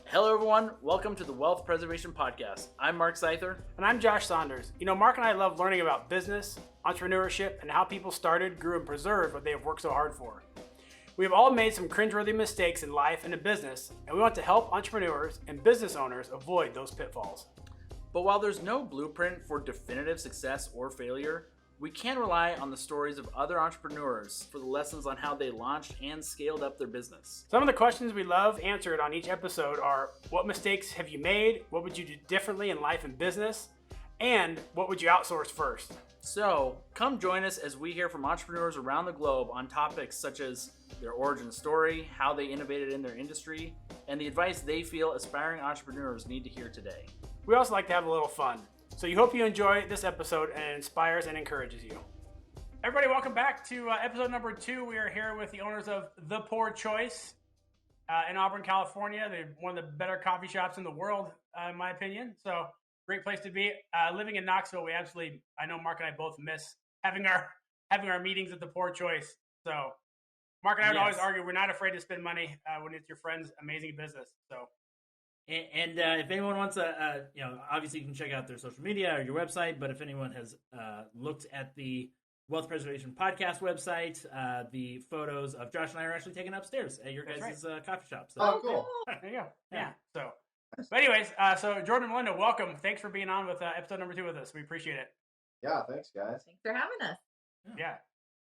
Hello, everyone. Welcome to the Wealth Preservation Podcast. I'm Mark Seither. And I'm Josh Saunders. Mark and I love learning about business, entrepreneurship, and how people started, grew, and preserved what they have worked so hard for. We have all made some cringeworthy mistakes in life and in business, and we want to help entrepreneurs and business owners avoid those pitfalls. But while there's no blueprint for definitive success or failure, we can rely on the stories of other entrepreneurs for the lessons on how they launched and scaled up their business. Some of the questions we love answered on each episode are, what mistakes have you made? What would you do differently in life and business? And what would you outsource first? So, come join us as we hear from entrepreneurs around the globe on topics such as their origin story, how they innovated in their industry, and the advice they feel aspiring entrepreneurs need to hear today. We also like to have a little fun. So you hope you enjoy this episode and it inspires and encourages you. Everybody, welcome back to episode number 2. We are here with the owners of The Poor Choice in Auburn, California. They're one of the better coffee shops in the world, in my opinion. So great place to be. Living in Knoxville, I know Mark and I both miss having our meetings at The Poor Choice. So Mark and I would always argue we're not afraid to spend money when it's your friend's amazing business. So. And if anyone wants obviously you can check out their social media or your website, but if anyone has looked at the Wealth Preservation Podcast website, the photos of Josh and I are actually taken upstairs at your guys' coffee shop. So. Oh, cool. There you go. Yeah. So, but anyways, so Jordan and Melinda, welcome. Thanks for being on with episode number 2 with us. We appreciate it. Yeah, thanks, guys. Thanks for having us. Yeah.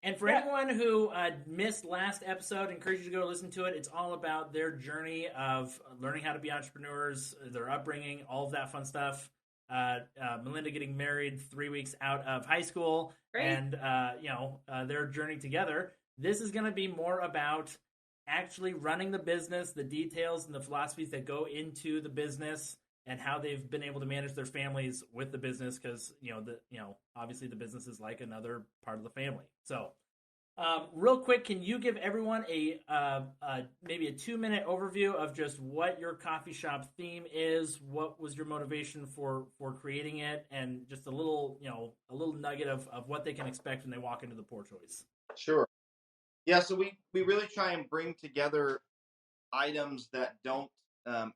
And for anyone who missed last episode, I encourage you to go listen to it. It's all about their journey of learning how to be entrepreneurs, their upbringing, all of that fun stuff. Melinda getting married 3 weeks out of high school, Great. And their journey together. This is going to be more about actually running the business, the details and the philosophies that go into the business, and how they've been able to manage their families with the business, because obviously the business is like another part of the family. So, real quick, can you give everyone maybe a 2-minute overview of just what your coffee shop theme is? What was your motivation for creating it, and just a little nugget of what they can expect when they walk into The Poor Choice? Sure. Yeah, so we really try and bring together items that don't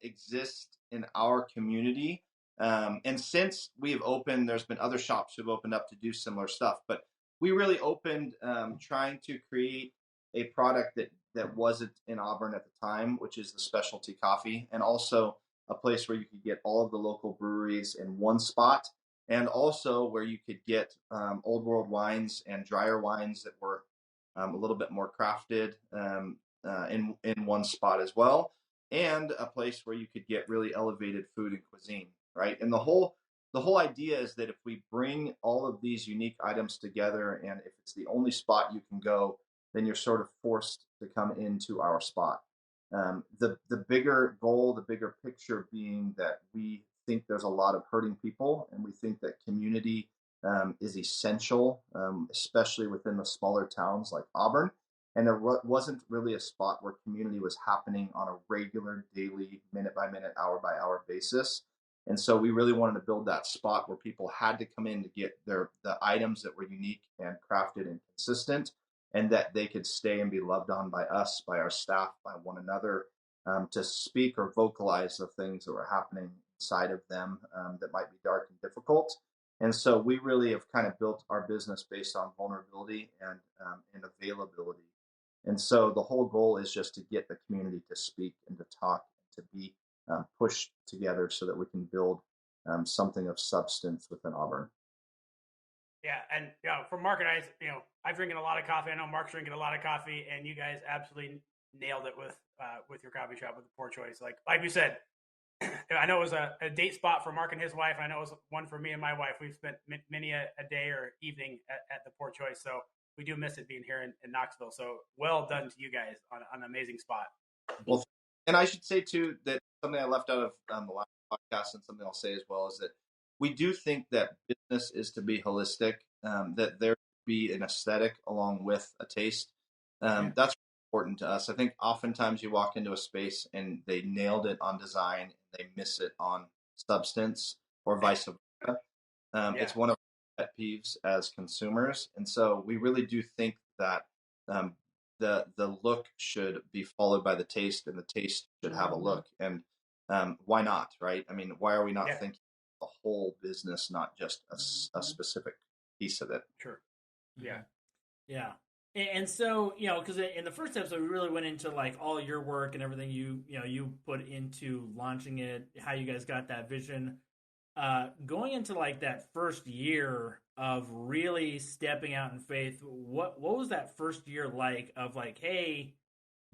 exist in our community. And since we have opened, there's been other shops who've opened up to do similar stuff, but we really opened trying to create a product that wasn't in Auburn at the time, which is the specialty coffee, and also a place where you could get all of the local breweries in one spot, and also where you could get old world wines and drier wines that were a little bit more crafted in one spot as well, and a place where you could get really elevated food and cuisine, right? And the whole idea is that if we bring all of these unique items together, and if it's the only spot you can go, then you're sort of forced to come into our spot. The bigger goal, the bigger picture being that we think there's a lot of hurting people, and we think that community is essential, especially within the smaller towns like Auburn. And there wasn't really a spot where community was happening on a regular, daily, minute by minute, hour by hour basis. And so we really wanted to build that spot where people had to come in to get the items that were unique and crafted and consistent, and that they could stay and be loved on by us, by our staff, by one another, to speak or vocalize the things that were happening inside of them that might be dark and difficult. And so we really have kind of built our business based on vulnerability and availability. And so the whole goal is just to get the community to speak and to talk, and to be pushed together so that we can build something of substance within Auburn. Yeah, and for Mark and I, I'm drinking a lot of coffee. I know Mark's drinking a lot of coffee, and you guys absolutely nailed it with your coffee shop with The Poor Choice. Like we said, I know it was a date spot for Mark and his wife. I know it was one for me and my wife. We've spent many a day or evening at The Poor Choice, so we do miss it being here in Knoxville. So well done to you guys on an amazing spot. Well, and I should say too that something I left out of the last podcast, and something I'll say as well, is that we do think that business is to be holistic, that there be an aesthetic along with a taste. That's important to us. I think oftentimes you walk into a space and they nailed it on design and they miss it on substance, or vice versa. It's one of our pet peeves as consumers. And so we really do think that the look should be followed by the taste, and the taste should have a look. And why not, right? I mean, why are we not Yeah. thinking the whole business, not just a specific piece of it? Sure. Yeah. Yeah. And so, because in the first episode, we really went into like all your work and everything you put into launching it, how you guys got that vision. Going into like that first year of really stepping out in faith, what was that first year like of like, hey,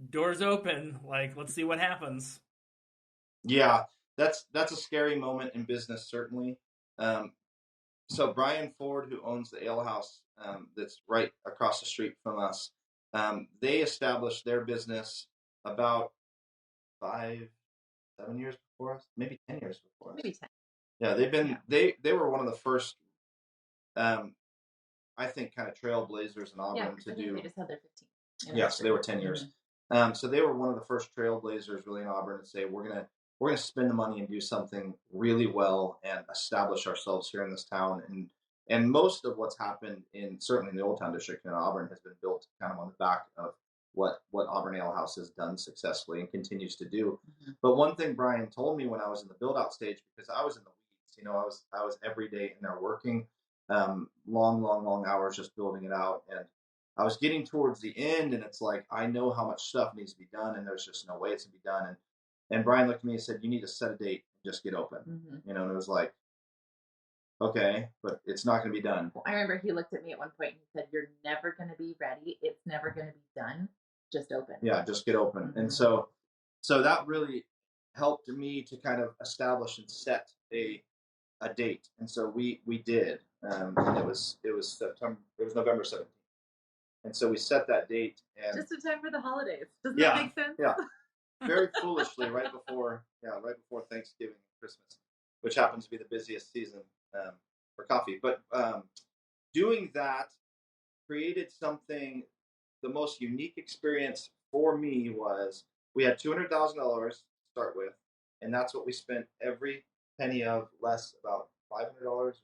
doors open, like let's see what happens? Yeah, that's a scary moment in business, certainly. So Brian Ford, who owns the ale house that's right across the street from us, they established their business about 5, 7 years before us, maybe 10 years before us. Maybe 10. Yeah, they've been they were one of the first, I think, kind of trailblazers in Auburn to do. They just had their 15. Yeah, so they were 10 years. So they were one of the first trailblazers really in Auburn to say we're gonna spend the money and do something really well and establish ourselves here in this town. And most of what's happened certainly in the Old Town District in Auburn has been built kind of on the back of what Auburn Ale House has done successfully and continues to do. Mm-hmm. But one thing Brian told me when I was in the build out stage, because I was in the weeds, I was every day in there working, long hours just building it out, and I was getting towards the end, and it's like I know how much stuff needs to be done, and there's just no way it's gonna be done. And Brian looked at me and said, "You need to set a date and just get open." Mm-hmm. And it was like, okay, but it's not going to be done. Well, I remember he looked at me at one point and he said, "You're never going to be ready. It's never going to be done. Just open." Yeah, just get open. Mm-hmm. And so that really helped me to kind of establish and set a date. And so we did, and it was November 17th. And so we set that date, and just in time for the holidays. Doesn't that make sense? Yeah. Very foolishly, right before Thanksgiving and Christmas, which happens to be the busiest season for coffee. But doing that created something. The most unique experience for me was we had $200,000 to start with, and that's what we spent every penny of, less about $500 or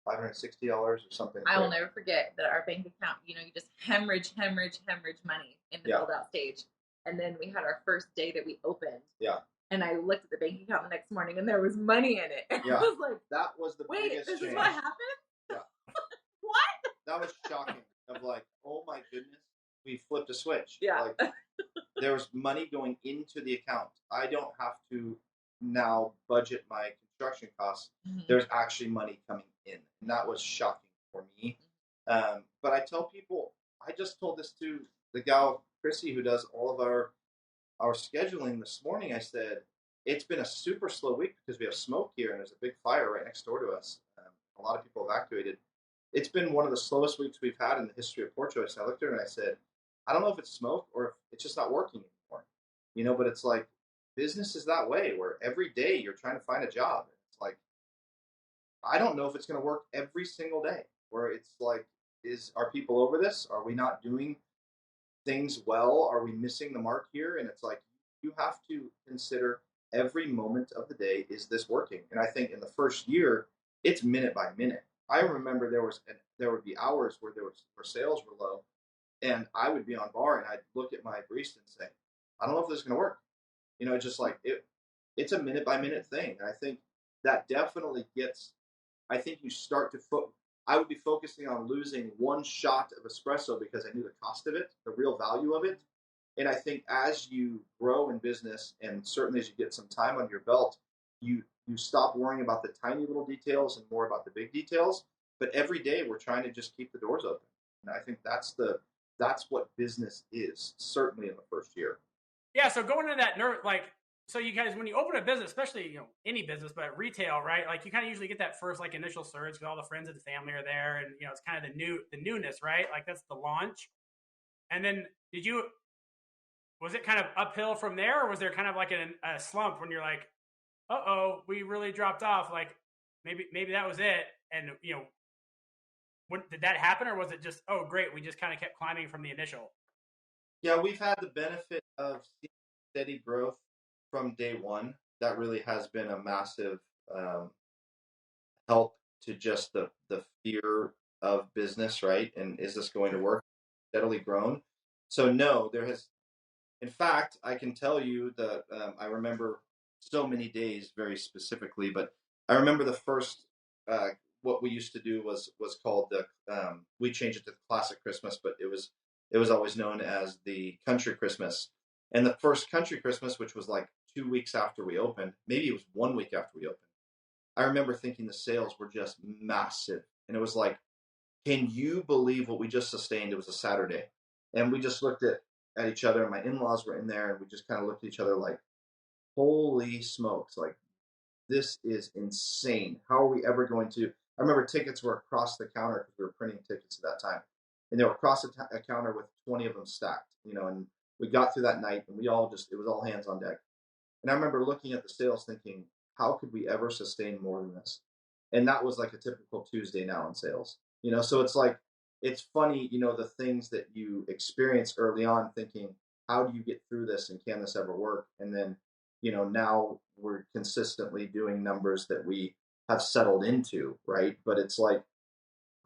$560 or something. I will never forget that our bank account, you just hemorrhage money in the build out stage. And then we had our first day that we opened. Yeah. And I looked at the bank account the next morning and there was money in it. And I was like, that was the biggest this change. Is what happened? Yeah. What? That was shocking. Of like, oh my goodness, we flipped a switch. Yeah. Like, there was money going into the account. I don't have to now budget my construction costs. Mm-hmm. There's actually money coming in. And that was shocking for me. But I tell people, I just told this to the gal, Chrissy, who does all of our scheduling this morning. I said, it's been a super slow week because we have smoke here and there's a big fire right next door to us. A lot of people evacuated. It's been one of the slowest weeks we've had in the history of Poor Choice. And I looked at her and I said, I don't know if it's smoke or if it's just not working anymore. But it's like business is that way where every day you're trying to find a job. It's like, I don't know if it's going to work every single day, where it's like, are people over this? Are we not doing things well? Are we missing the mark here? And it's like, you have to consider every moment of the day, is this working? And I think in the first year, it's minute by minute. I remember there would be hours where sales were low, and I would be on bar and I'd look at my barista and say, I don't know if this is going to work. Just like it's a minute by minute thing. And I think that definitely I think you start to I would be focusing on losing one shot of espresso because I knew the cost of it, the real value of it. And I think as you grow in business, and certainly as you get some time under your belt, you stop worrying about the tiny little details and more about the big details. But every day we're trying to just keep the doors open. And I think that's what business is, certainly in the first year. Yeah, so going into that so you guys, when you open a business, especially, any business, but retail, right? Like you kind of usually get that first initial surge because all the friends of the family are there, and it's kind of the newness, right? Like that's the launch. And then was it kind of uphill from there, or was there kind of like a slump when you're like, uh-oh, we really dropped off, like maybe that was it? And when did that happen, or was it just, oh great, we just kind of kept climbing from the initial? Yeah, we've had the benefit of seeing steady growth from day one. That really has been a massive help to just the fear of business, right? And is this going to work? Steadily grown. So no, there has. In fact, I can tell you that I remember so many days very specifically, but I remember the first, what we used to do was called the, we changed it to the Classic Christmas, but it was always known as the Country Christmas. And the first Country Christmas, which was like 2 weeks after we opened, maybe it was 1 week after we opened, I remember thinking the sales were just massive. And it was like, can you believe what we just sustained? It was a Saturday. And we just looked at each other, and my in-laws were in there, and we just kind of looked at each other like, holy smokes, like, this is insane. How are we ever going to? I remember tickets were across the counter because we were printing tickets at that time. And they were across a counter with 20 of them stacked, and we got through that night, and it was all hands on deck. And I remember looking at the sales thinking, how could we ever sustain more than this? And that was like a typical Tuesday now in sales. So it's like, it's funny, the things that you experience early on thinking, how do you get through this and can this ever work? And then, now we're consistently doing numbers that we have settled into, right? But it's like,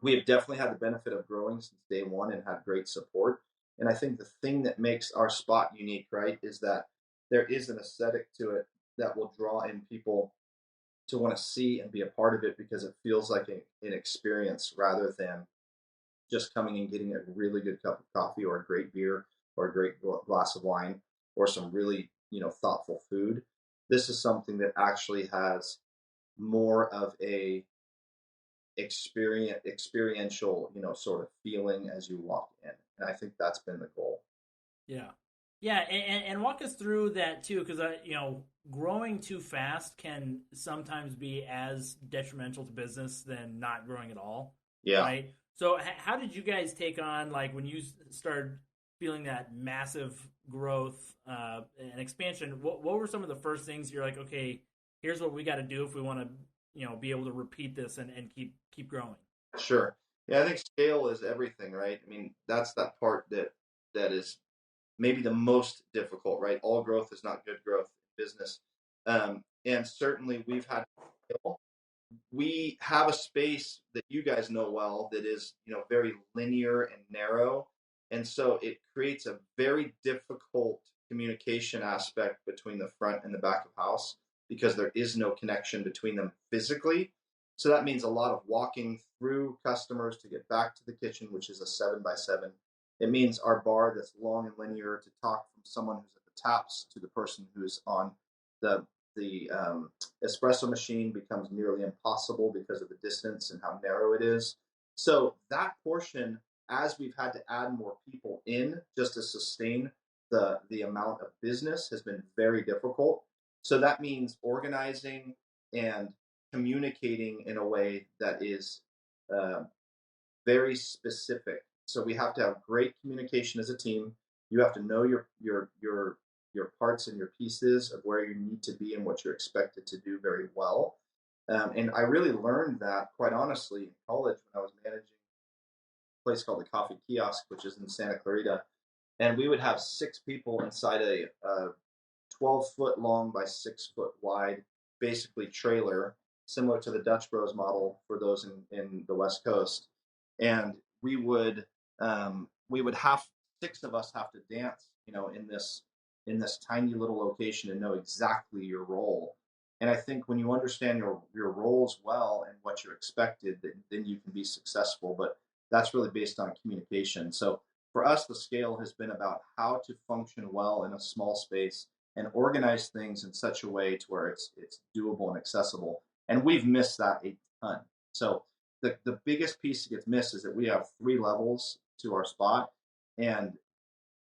we have definitely had the benefit of growing since day one and had great support. And I think the thing that makes our spot unique, right, is that there is an aesthetic to it that will draw in people to want to see and be a part of it because it feels like an experience rather than just coming and getting a really good cup of coffee or a great beer or a great glass of wine or some really, thoughtful food. This is something that actually has more of a experiential, sort of feeling as you walk in. And I think that's been the goal. Yeah. Yeah, and walk us through that too, because growing too fast can sometimes be as detrimental to business than not growing at all. Yeah. Right. So how did you guys take on, like, when you started feeling that massive growth and expansion? What were some of the first things you're like, okay, here's what we got to do if we want to, be able to repeat this and keep growing? Sure. Yeah, I think scale is everything, right? I mean, that's that part that is maybe the most difficult, right? All growth is not good growth in business. And certainly we've had, we have a space that you guys know well that is, very linear and narrow. And so it creates a very difficult communication aspect between the front and the back of house because there is no connection between them physically. So that means a lot of walking through customers to get back to the kitchen, which is a 7x7. It means our bar that's long and linear to talk from someone who's at the taps to the person who's on the espresso machine becomes nearly impossible because of the distance and how narrow it is. So that portion, as we've had to add more people in just to sustain the amount of business, has been very difficult. So that means organizing and communicating in a way that is very specific. So we have to have great communication as a team. You have to know your parts and your pieces of where you need to be and what you're expected to do very well. And I really learned that, quite honestly, in college when I was managing a place called the Coffee Kiosk, which is in Santa Clarita. And we would have 6 people inside a 12-foot long by 6-foot wide, basically trailer, similar to the Dutch Bros model for those in the West Coast. And we would have 6 of us have to dance, in this tiny little location and know exactly your role. And I think when you understand your roles well and what you're expected, then you can be successful. But that's really based on communication. So for us, the scale has been about how to function well in a small space and organize things in such a way to where it's doable and accessible. And we've missed that a ton. So the biggest piece that gets missed is that we have 3 levels to our spot, and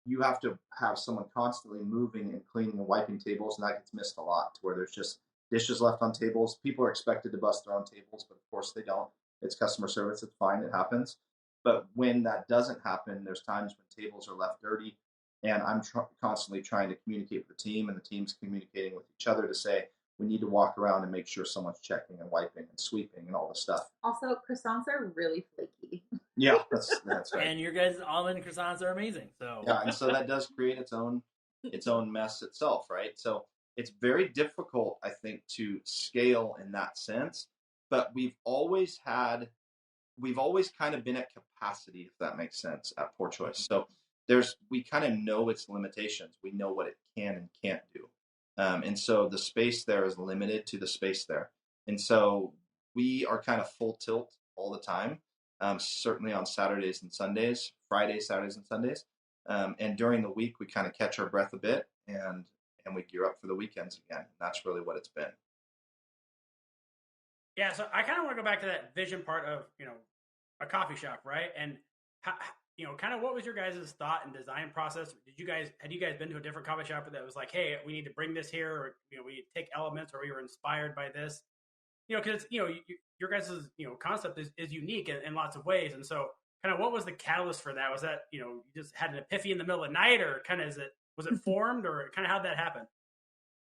you have to have someone constantly moving and cleaning and wiping tables, and that gets missed a lot, to where there's just dishes left on tables. People are expected to bust their own tables, but of course they don't. It's customer service. It's fine. It happens. But when that doesn't happen, there's times when tables are left dirty, and I'm constantly trying to communicate with the team, and the team's communicating with each other to say, we need to walk around and make sure someone's checking and wiping and sweeping and all this stuff. Also, croissants are really flaky. Yeah, that's right. And your guys' almond croissants are amazing. So yeah, and so that does create its own mess itself, right? So it's very difficult, I think, to scale in that sense. But we've always kind of been at capacity, if that makes sense, at Poor Choice. So we kind of know its limitations. We know what it can and can't do. And so the space there is limited to the space there. And so we are kind of full tilt all the time, certainly on Saturdays and Sundays, Fridays, Saturdays, and Sundays. And during the week, we kind of catch our breath a bit and we gear up for the weekends again. And that's really what it's been. Yeah, so I kind of want to go back to that vision part of, a coffee shop, right? And how, kind of what was your guys' thought and design process? Had you guys been to a different coffee shop that was like, hey, we need to bring this here, or we take elements, or we were inspired by this? Because your guys' concept is unique in lots of ways, and so kind of what was the catalyst for that? Was that you just had an epiphany in the middle of the night, or kind of was it formed, or kind of how'd that happen?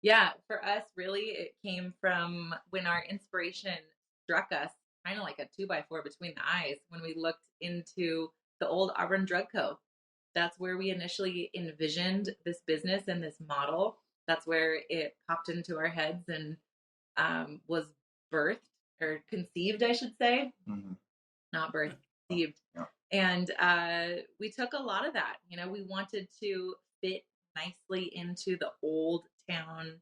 Yeah, for us, really, it came from when our inspiration struck us, kind of like a 2x4 between the eyes, when we looked into the old Auburn Drug Co. That's where we initially envisioned this business and this model. That's where it popped into our heads and was birthed or conceived, I should say. Mm-hmm. Not birthed, conceived. Yeah. And we took a lot of that. We wanted to fit nicely into the old town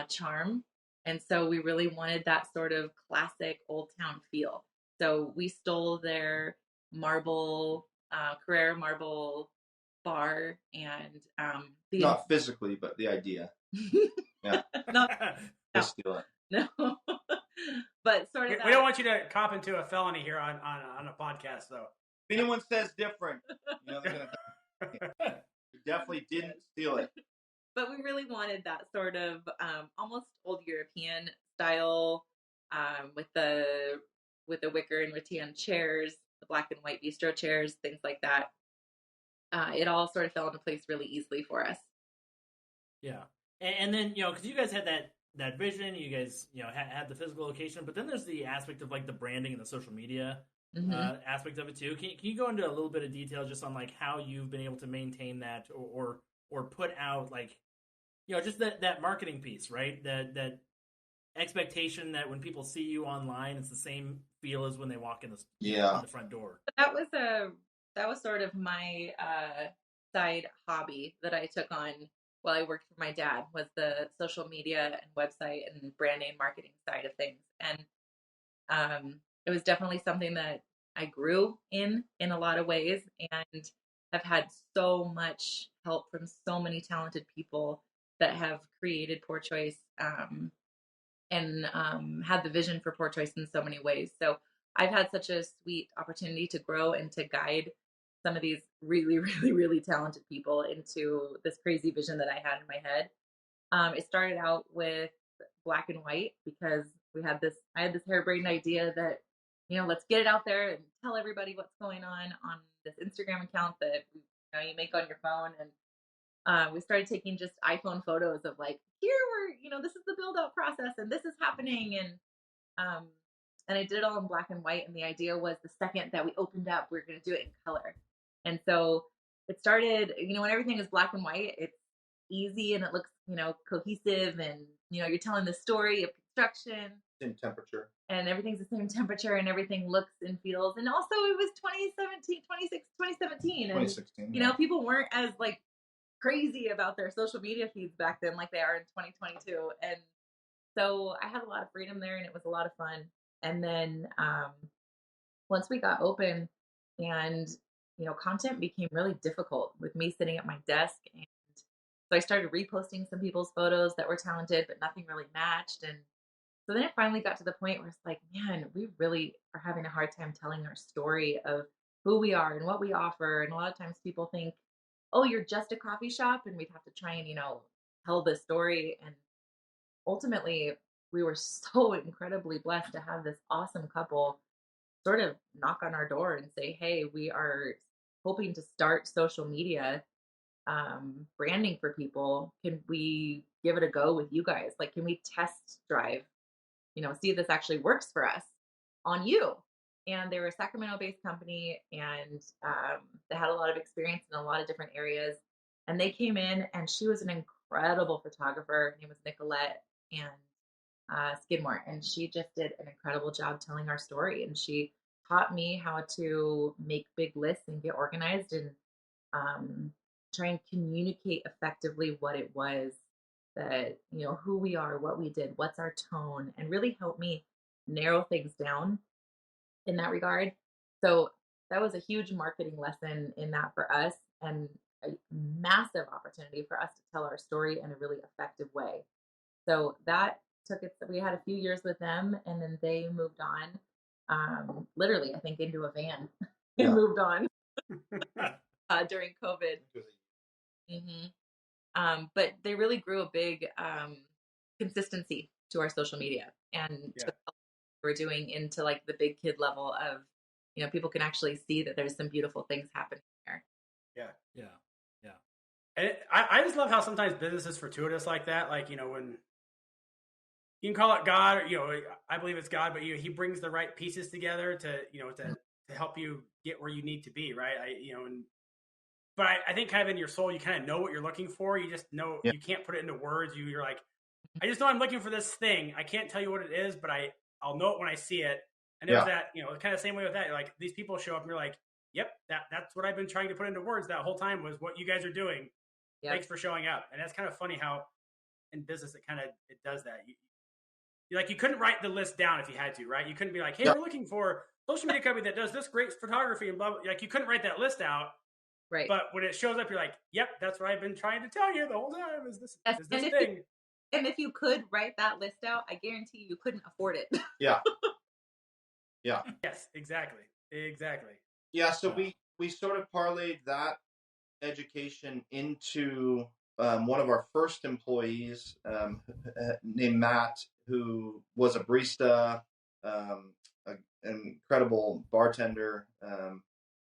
charm. And so we really wanted that sort of classic old town feel. So we stole their Carrera marble bar and not physically, but the idea. Yeah. Not Let's steal it. No. But sort of we don't want you to cop into a felony here on a podcast, though. If anyone says different, they're gonna you definitely didn't steal it. But we really wanted that sort of almost old European style with the wicker and rattan chairs, the black and white bistro chairs, things like that. It all sort of fell into place really easily for us. Yeah. And then, because you guys had that vision, you guys, had the physical location, but then there's the aspect of like the branding and the social media aspect of it too. Can you go into a little bit of detail just on like how you've been able to maintain that or put out like, just that marketing piece, right? That expectation that when people see you online, it's the same feel as when they walk in the front door. That was sort of my side hobby that I took on while I worked for my dad, was the social media and website and branding and marketing side of things. And it was definitely something that I grew in a lot of ways, and have had so much help from so many talented people that have created Poor Choice and had the vision for Poor Choice in so many ways. So I've had such a sweet opportunity to grow and to guide some of these really, really, really talented people into this crazy vision that I had in my head. It started out with black and white because I had this harebrained idea that, let's get it out there and tell everybody what's going on this Instagram account that you make on your phone. And we started taking just iPhone photos of like, here this is the build out process and this is happening. And I did it all in black and white. And the idea was the second that we opened up, we were going to do it in color. And so it started, when everything is black and white, it's easy and it looks, cohesive, and, you're telling the story of construction. Same temperature. And everything's the same temperature and everything looks and feels. And also it was 2017. And, 2016. People weren't as like crazy about their social media feeds back then like they are in 2022. And so I had a lot of freedom there and it was a lot of fun. And then once we got open and content became really difficult with me sitting at my desk. And so I started reposting some people's photos that were talented, but nothing really matched. And so then it finally got to the point where it's like, man, we really are having a hard time telling our story of who we are and what we offer. And a lot of times people think, oh, you're just a coffee shop. And we'd have to try and, tell this story. And ultimately, we were so incredibly blessed to have this awesome couple sort of knock on our door and say, hey, we are hoping to start social media branding for people. Can we give it a go with you guys? Like, can we test drive, see if this actually works for us on you? And they were a Sacramento-based company, and they had a lot of experience in a lot of different areas. And they came in, and she was an incredible photographer. Her name was Nicolette and Skidmore, and she just did an incredible job telling our story. And she taught me how to make big lists and get organized and try and communicate effectively what it was that, who we are, what we did, what's our tone, and really helped me narrow things down in that regard. So that was a huge marketing lesson in that for us, and a massive opportunity for us to tell our story in a really effective way. So that took it. We had a few years with them, and then they moved on. Literally, I think into a van and moved on during COVID. But they really grew a big consistency to our social media, and took what we're doing into like the big kid level of, people can actually see that there's some beautiful things happening there. Yeah. And I just love how sometimes business is fortuitous like that. Like, when you can call it God, or, I believe it's God, but he brings the right pieces together to help you get where you need to be. Right. But I think kind of in your soul, you kind of know what you're looking for. You just know you can't put it into words. You're like, I just know I'm looking for this thing. I can't tell you what it is, but I'll know it when I see it. And there's that, kind of the same way with that. Like, these people show up and you're like, yep, that's what I've been trying to put into words that whole time, was what you guys are doing. Yep. Thanks for showing up. And that's kind of funny how in business it does that. You couldn't write the list down if you had to, right? You couldn't be like, hey, we're looking for a social media company that does this great photography and blah, blah. Like, you couldn't write that list out. Right. But when it shows up, you're like, yep, that's what I've been trying to tell you the whole time, is this thing. And if you could write that list out, I guarantee you couldn't afford it. Yeah. Yes, exactly. Yeah, so we sort of parlayed that education into one of our first employees named Matt, who was a barista, an incredible bartender,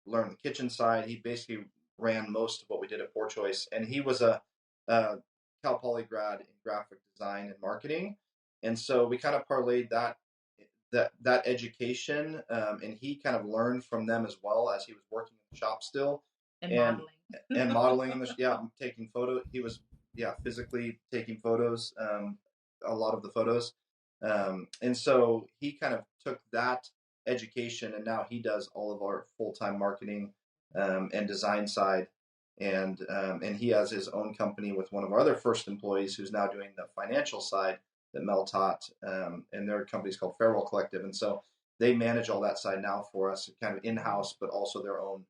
learned the kitchen side. He basically ran most of what we did at Poor Choice, and he was a Cal Poly grad in graphic design and marketing, and so we kind of parlayed that education, and he kind of learned from them as well as he was working in the shop still, and modeling in the taking photos. He was physically taking photos, a lot of the photos, and so he kind of took that education, and now he does all of our full-time marketing and design side, and he has his own company with one of our other first employees who's now doing the financial side that Mel taught, and their company's called Farewell Collective, and so they manage all that side now for us, kind of in-house, but also their own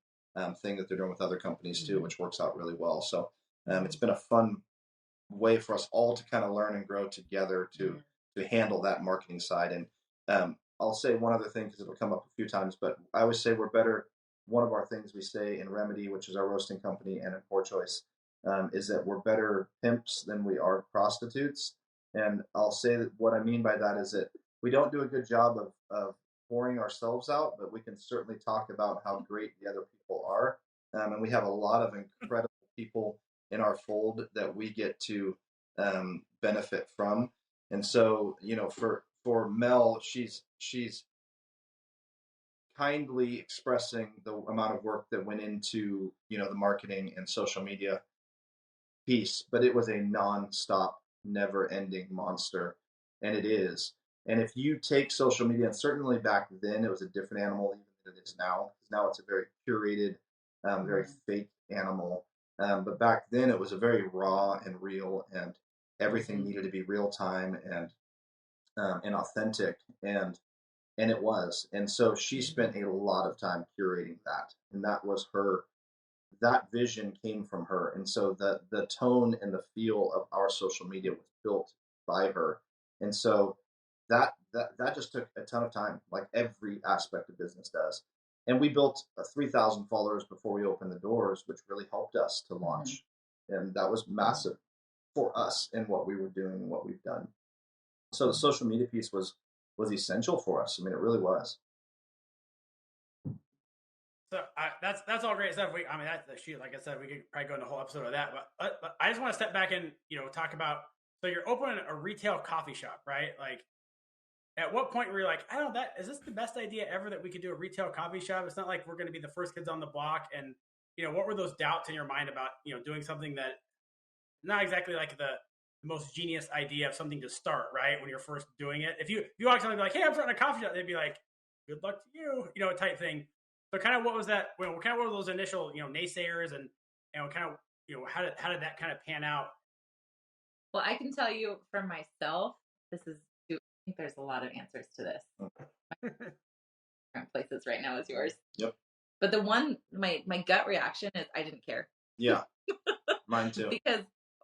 thing that they're doing with other companies too, which works out really well. So it's been a fun way for us all to kind of learn and grow together to handle that marketing side. And I'll say one other thing because it'll come up a few times, but I always say we're better. One of our things we say in Remedy, which is our roasting company, and in Poor Choice, is that we're better pimps than we are prostitutes. And I'll say that what I mean by that is that we don't do a good job of pouring ourselves out, but we can certainly talk about how great the other people are. And we have a lot of incredible people in our fold that we get to benefit from. And so, for Mel, she's kindly expressing the amount of work that went into, the marketing and social media piece, but it was a non-stop, never-ending monster, and it is. And if you take social media, and certainly back then it was a different animal even than it is now, because now it's a very curated, very fake animal. But back then it was a very raw and real, and everything needed to be real time and authentic, and it was. And so she spent a lot of time curating that, and that was her. That vision came from her, and so the tone and the feel of our social media was built by her, and so that just took a ton of time, like every aspect of business does. And we built 3,000 followers before we opened the doors, which really helped us to launch, and that was massive for us in what we were doing and what we've done. So the social media piece was essential for us. I mean, it really was. So that's all great stuff. Like I said, we could probably go into a whole episode of that. But I just want to step back and talk about. So you're opening a retail coffee shop, right? Like, at what point were you like, I don't know, is this the best idea ever that we could do a retail coffee shop? It's not like we're going to be the first kids on the block. And what were those doubts in your mind about doing something that not exactly like the most genius idea of something to start, right? When you're first doing it, if you walk something like, hey, I'm starting a coffee shop, they'd be like, good luck to you, type thing. So kind of what was that? What were those initial, naysayers, and kind of, how did that kind of pan out? Well, I can tell you for myself, I think there's a lot of answers to this. Different places right now as yours. Yep. But the one, my gut reaction is I didn't care. Yeah. Mine too. Because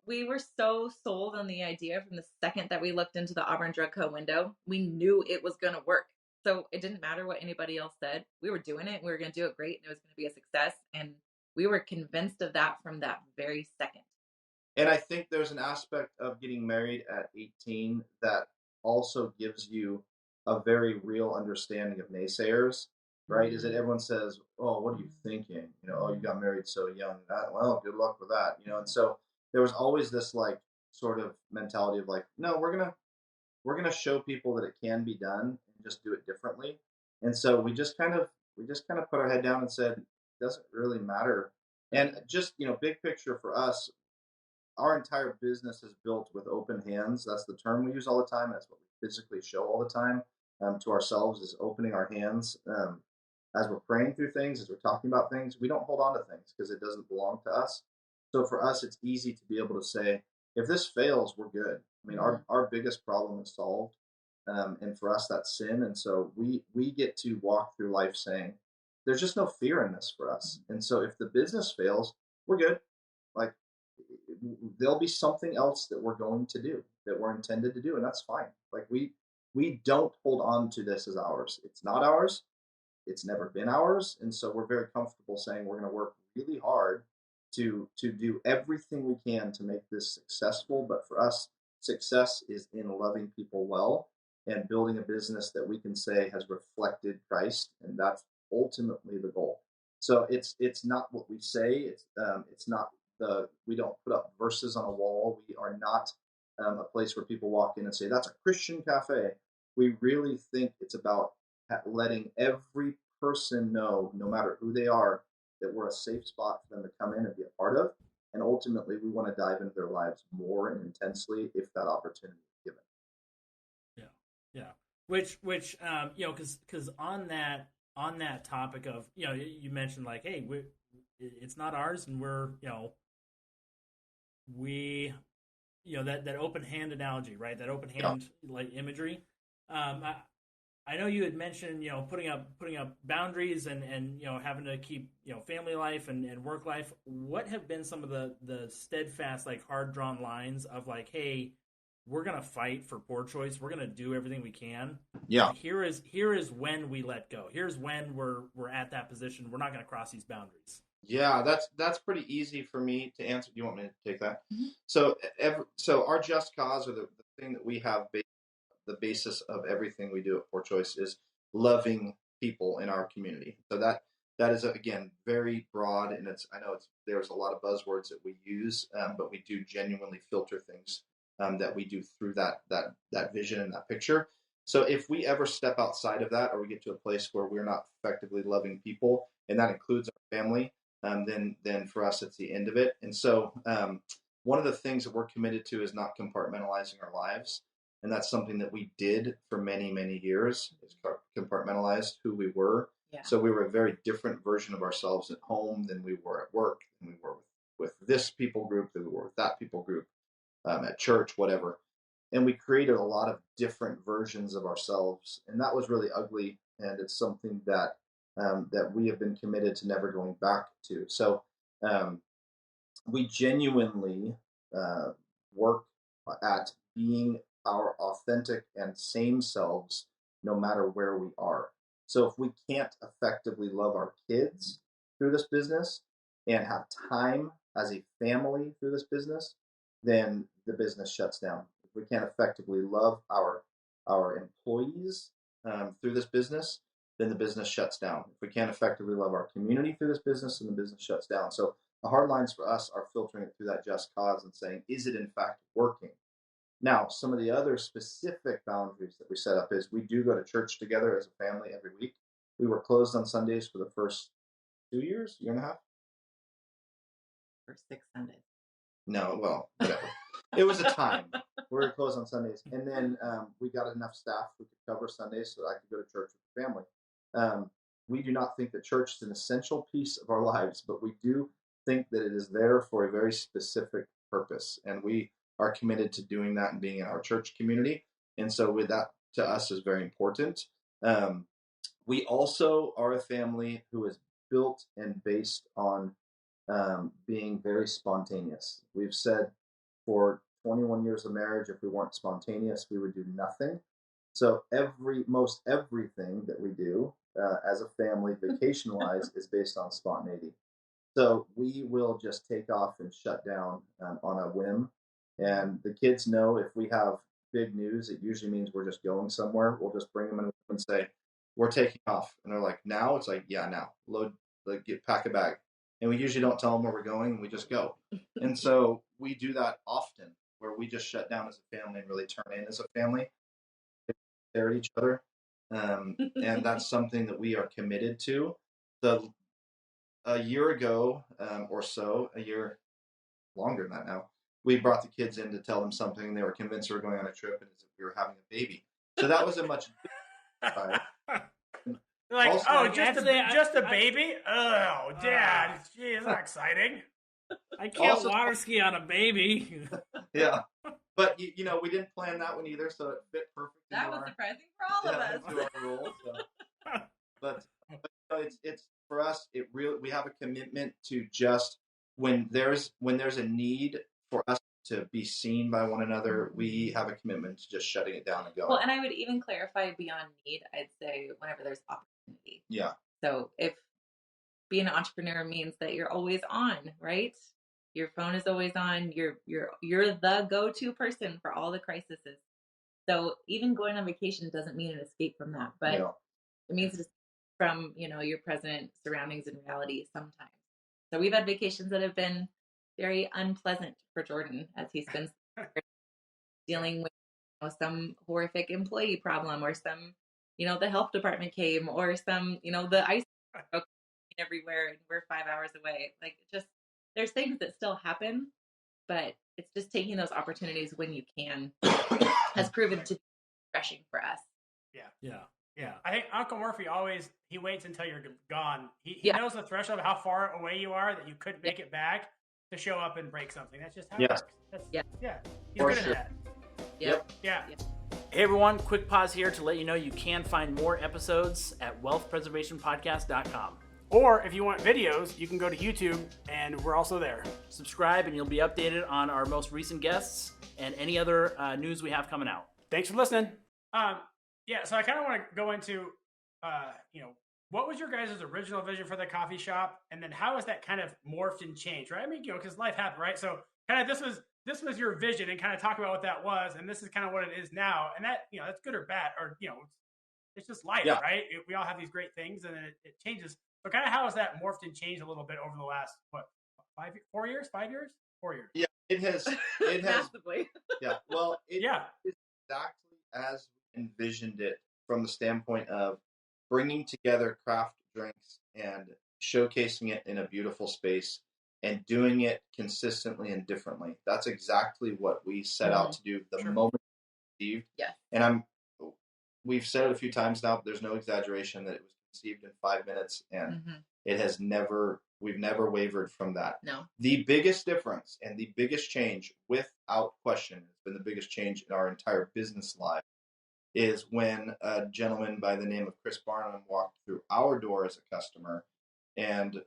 we were so sold on the idea from the second that we looked into the Auburn Drug Co. window. We knew it was going to work. So it didn't matter what anybody else said. We were doing it. We were going to do it great. And it was going to be a success. And we were convinced of that from that very second. And I think there's an aspect of getting married at 18 that also gives you a very real understanding of naysayers, right? Is that everyone says, oh, what are you thinking? You know, oh, you got married so young. Well, good luck with that. You know, and so there was always this like sort of mentality of like, no, we're gonna show people that it can be done and just do it differently. And so we just kind of put our head down and said, it doesn't really matter. And just, you know, big picture for us, our entire business is built with open hands. That's the term we use all the time. That's what we physically show all the time to ourselves, is opening our hands as we're praying through things, as we're talking about things. We don't hold on to things because it doesn't belong to us. So for us, it's easy to be able to say, if this fails, we're good. I mean, our biggest problem is solved. And for us, that's sin. And so we get to walk through life saying, there's just no fear in this for us. And so if the business fails, we're good. Like, there'll be something else that we're going to do, that we're intended to do, and that's fine. Like we don't hold on to this as ours. It's not ours. It's never been ours. And so we're very comfortable saying we're going to work really hard to do everything we can to make this successful. But for us, success is in loving people well and building a business that we can say has reflected Christ, and that's ultimately the goal. So it's not what we say. It's not we don't put up verses on a wall. We are not a place where people walk in and say, that's a Christian cafe. We really think it's about letting every person know, no matter who they are, that we're a safe spot for them to come in and be a part of. And ultimately, we want to dive into their lives more and intensely if that opportunity is given. Yeah. Which you know, because on that topic of, you know, you mentioned like, hey, it's not ours, and we're, you know, that open hand analogy, right? That open hand like imagery. I know you had mentioned, you know, putting up boundaries and you know, having to keep, you know, family life and work life. What have been some of the steadfast, like, hard drawn lines of like, hey, we're gonna fight for poor choice. We're gonna do everything we can. Yeah. Here is when we let go. Here's when we're at that position. We're not gonna cross these boundaries. Yeah, that's pretty easy for me to answer. Do you want me to take that? Mm-hmm. So our just cause, or the thing that we have, the basis of everything we do at Poor Choice, is loving people in our community. So that is, again, very broad, and there's a lot of buzzwords that we use, but we do genuinely filter things that we do through that vision and that picture. So if we ever step outside of that, or we get to a place where we're not effectively loving people, and that includes our family, then for us, it's the end of it. And so one of the things that we're committed to is not compartmentalizing our lives. And that's something that we did for many, many years, is compartmentalized who we were. Yeah. So we were a very different version of ourselves at home than we were at work, than we were with this people group, than we were with that people group, at church, whatever. And we created a lot of different versions of ourselves. And that was really ugly. And it's something that we have been committed to never going back to. So we genuinely work at being our authentic and same selves no matter where we are. So if we can't effectively love our kids through this business and have time as a family through this business, then the business shuts down. If we can't effectively love our employees through this business, then the business shuts down. If we can't effectively love our community through this business, then the business shuts down. So the hard lines for us are filtering it through that just cause and saying, is it in fact working? Now, some of the other specific boundaries that we set up is we do go to church together as a family every week. We were closed on Sundays for the first 2 years, year and a half. For 6 Sundays. No, well, whatever. It was a time. We were closed on Sundays. And then we got enough staff who could cover Sundays so that I could go to church with the family. We do not think that church is an essential piece of our lives, but we do think that it is there for a very specific purpose. And we are committed to doing that and being in our church community. And so with that, to us, is very important. We also are a family who is built and based on being very spontaneous. We've said for 21 years of marriage, if we weren't spontaneous, we would do nothing. So most everything that we do as a family, vacation-wise, is based on spontaneity. So we will just take off and shut down on a whim. And the kids know if we have big news, it usually means we're just going somewhere. We'll just bring them in and say, we're taking off. And they're like, now? It's like, yeah, now. Load, pack a bag. And we usually don't tell them where we're going. We just go. And so we do that often, where we just shut down as a family and really turn in as a family, stare at each other. And that's something that we are committed to. A year ago or so, a year longer than that now, we brought the kids in to tell them something, and they were convinced we were going on a trip and as if we were having a baby. So that was a much like, Also, oh, like, just a baby? Oh, Dad, gee, isn't that exciting? I can't Also- water ski on a baby. Yeah. But, you know, we didn't plan that one either, so it fit perfectly. That was surprising for all of us. into our role. So. But you know, it's for us. We have a commitment to just when there's a need for us to be seen by one another, we have a commitment to just shutting it down and going. Well, and I would even clarify beyond need. I'd say whenever there's opportunity. Yeah. So if being an entrepreneur means that you're always on, right? Your phone is always on. You're the go-to person for all the crises. So even going on vacation doesn't mean an escape from that, but it means just from, you know, your present surroundings and reality sometimes. So we've had vacations that have been very unpleasant for Jordan as he spends dealing with, you know, some horrific employee problem, or some, you know, the health department came, or some, you know, the ice everywhere and we're 5 hours away. Like, just there's things that still happen, but it's just taking those opportunities when you can has proven to be refreshing for us. Yeah. I think Uncle Murphy he waits until you're gone. He knows the threshold of how far away you are that you couldn't make it back to show up and break something. That's just how it works. Yeah. He's good at that. Yep. Yeah. Hey everyone, quick pause here to let you know you can find more episodes at wealthpreservationpodcast.com. Or if you want videos, you can go to YouTube, and we're also there. Subscribe and you'll be updated on our most recent guests and any other news we have coming out. Thanks for listening. So I kind of want to go into, what was your guys' original vision for the coffee shop, and then how has that kind of morphed and changed, right? I mean, because life happened, right? So kind of this was your vision, and kind of talk about what that was, and this is kind of what it is now, and that, that's good or bad, or it's just life, right? We all have these great things, and then it changes. So kind of how has that morphed and changed a little bit over the last 4 years? 5 years? 4 years? Yeah, it has. Massively. Yeah. Well, is exactly as we envisioned it, from the standpoint of bringing together craft drinks and showcasing it in a beautiful space and doing it consistently and differently. That's exactly what we set out to do the moment we conceived. Yeah. And we've said it a few times now, but there's no exaggeration that it was conceived in 5 minutes, and we've never wavered from that. No. The biggest difference and the biggest change, without question, has been the biggest change in our entire business life, is when a gentleman by the name of Chris Barnum walked through our door as a customer, and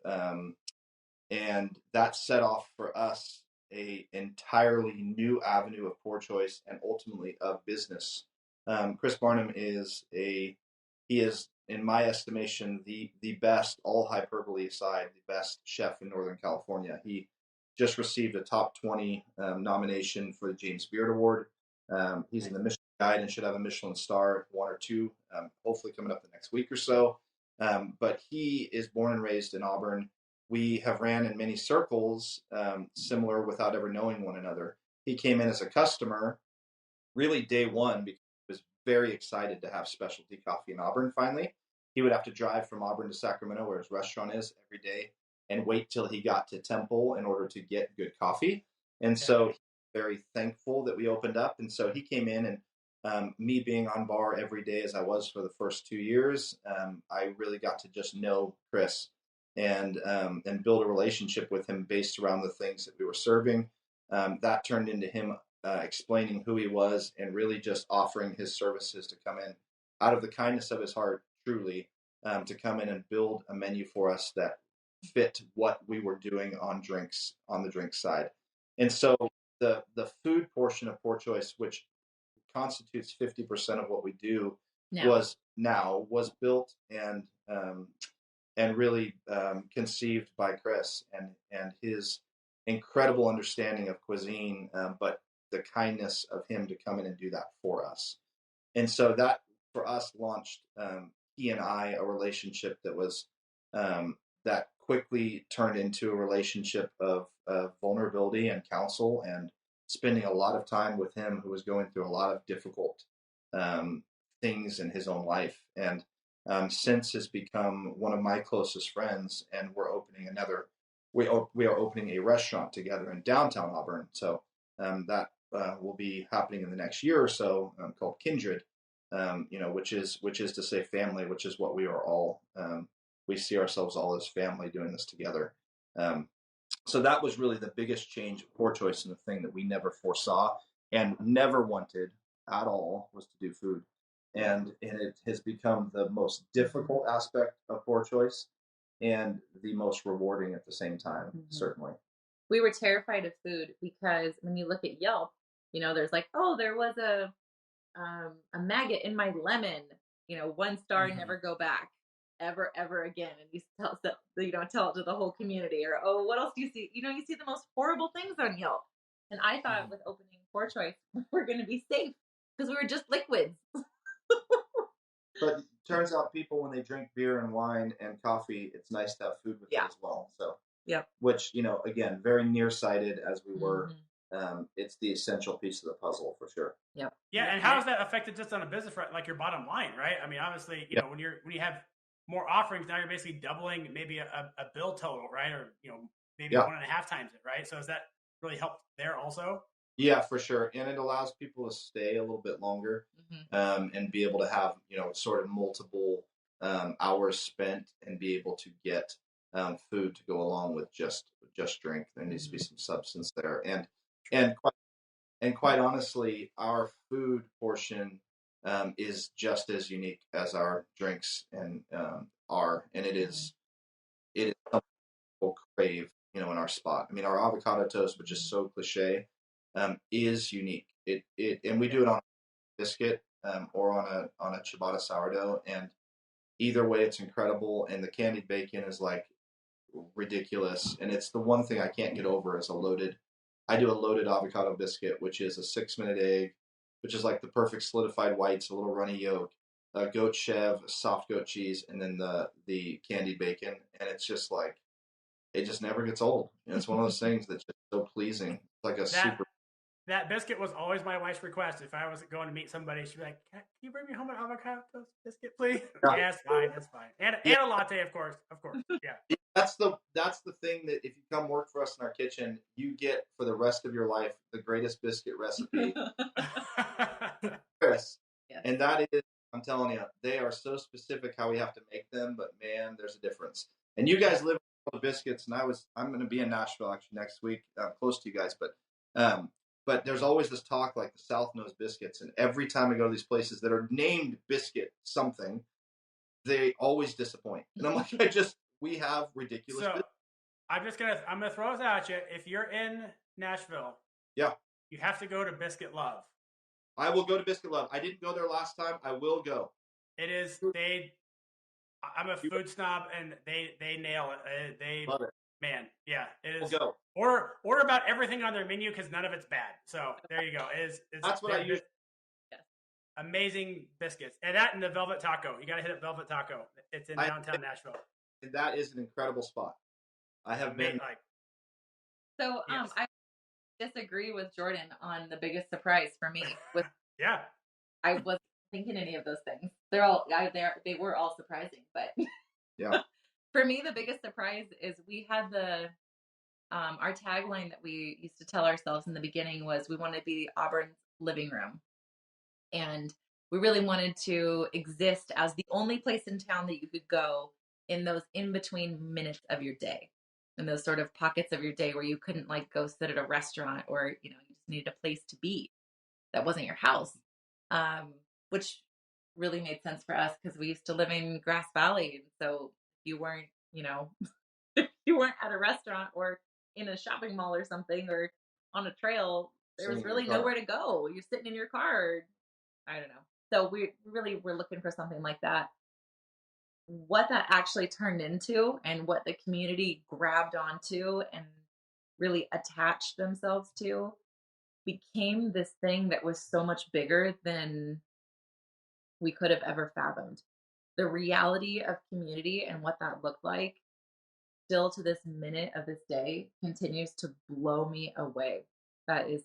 that set off for us a entirely new avenue of poor choice and ultimately of business. Chris Barnum is in my estimation the best, all hyperbole aside, the best chef in Northern California. He just received a top 20 nomination for the James Beard Award. He's in the Michelin Guide and should have a Michelin star, 1 or 2, hopefully coming up the next week or so. But he is born and raised in Auburn. We have ran in many circles similar without ever knowing one another. He came in as a customer really day one because he was very excited to have specialty coffee in Auburn finally. He would have to drive from Auburn to Sacramento, where his restaurant is, every day, and wait till he got to Temple in order to get good coffee. And so he's very thankful that we opened up. And so he came in, and me being on bar every day as I was for the first 2 years, I really got to just know Chris and build a relationship with him based around the things that we were serving. That turned into him explaining who he was and really just offering his services to come in out of the kindness of his heart, truly, to come in and build a menu for us that fit what we were doing on the drinks side. And so the food portion of Poor Choice, which constitutes 50% of what we do, was built and really conceived by Chris and his incredible understanding of cuisine, but the kindness of him to come in and do that for us. And so that for us launched he and I a relationship that was that quickly turned into a relationship of vulnerability and counsel, and spending a lot of time with him, who was going through a lot of difficult things in his own life, and since has become one of my closest friends. And we're opening we are opening a restaurant together in downtown Auburn. So that will be happening in the next year or so, called Kindred, which is to say family, which is what we are all. We see ourselves all as family doing this together. So that was really the biggest change of Poor Choice, and the thing that we never foresaw and never wanted at all was to do food. And it has become the most difficult aspect of Poor Choice and the most rewarding at the same time, certainly. We were terrified of food because when you look at Yelp, there's like, oh, there was a maggot in my lemon, 1 star, never go back ever again. And you tell it to the whole community. Or, oh, what else do you see? You see the most horrible things on Yelp. And I thought with opening Poor Choice, we're going to be safe because we were just liquids. But it turns out people, when they drink beer and wine and coffee, it's nice to have food with it as well. So, which, again, very nearsighted as we were, it's the essential piece of the puzzle for sure. Yeah. And how has that affected just on a business front, like your bottom line, right? I mean, obviously, when you have more offerings, now you're basically doubling maybe a bill total, right? Or, maybe 1.5 times it, right? So has that really helped there also? Yeah, for sure. And it allows people to stay a little bit longer, and be able to have, sort of multiple hours spent, and be able to get food to go along with just drink. There needs to be some substance there. And quite honestly, our food portion is just as unique as our drinks are. And it is something people crave, in our spot. I mean, our avocado toast, which is so cliche, is unique. And we do it on a biscuit or on a ciabatta sourdough, and either way it's incredible. And the candied bacon is like ridiculous, and it's the one thing I can't get over is I do a loaded avocado biscuit, which is a 6-minute egg, which is like the perfect solidified whites, a little runny yolk, a goat chev, soft goat cheese, and then the candied bacon. And it's just like, it just never gets old. And it's one of those things that's just so pleasing. It's like that biscuit was always my wife's request. If I was going to meet somebody, she'd be like, "Can you bring me home an avocado toast biscuit, please?" Yeah, it's fine. That's fine. And a latte, of course. Yeah. That's the thing, that if you come work for us in our kitchen, you get for the rest of your life the greatest biscuit recipe, Chris. Yes. And that is, I'm telling you, they are so specific how we have to make them. But man, there's a difference. And you guys live with biscuits, and I'm going to be in Nashville actually next week, close to you guys, but there's always this talk like the South knows biscuits, and every time I go to these places that are named biscuit something, they always disappoint. And I'm like, we have ridiculous biscuits. I'm gonna throw this at you. If you're in Nashville, you have to go to Biscuit Love. I will go to Biscuit Love. I didn't go there last time. I will go. It is I'm a food snob, and they nail it. They love it. Man, yeah, it is. We'll go. Order about everything on their menu because none of it's bad. So there you go. That's what I use. Amazing biscuits, and that and the Velvet Taco. You got to hit up Velvet Taco. It's in downtown Nashville. And that is an incredible spot. I have been like. So I disagree with Jordan on the biggest surprise for me. I wasn't thinking any of those things. They were all surprising, but for me, the biggest surprise is we had our tagline that we used to tell ourselves in the beginning was we wanted to be Auburn's living room. And we really wanted to exist as the only place in town that you could go in those in-between minutes of your day, in those sort of pockets of your day where you couldn't like go sit at a restaurant or, you just needed a place to be that wasn't your house, which really made sense for us because we used to live in Grass Valley. And so you weren't, if you weren't at a restaurant or in a shopping mall or something or on a trail, there was really nowhere to go. You're sitting in your car. I don't know. So we really were looking for something like that. What that actually turned into and what the community grabbed onto and really attached themselves to became this thing that was so much bigger than we could have ever fathomed. The reality of community and what that looked like still to this minute of this day continues to blow me away. It's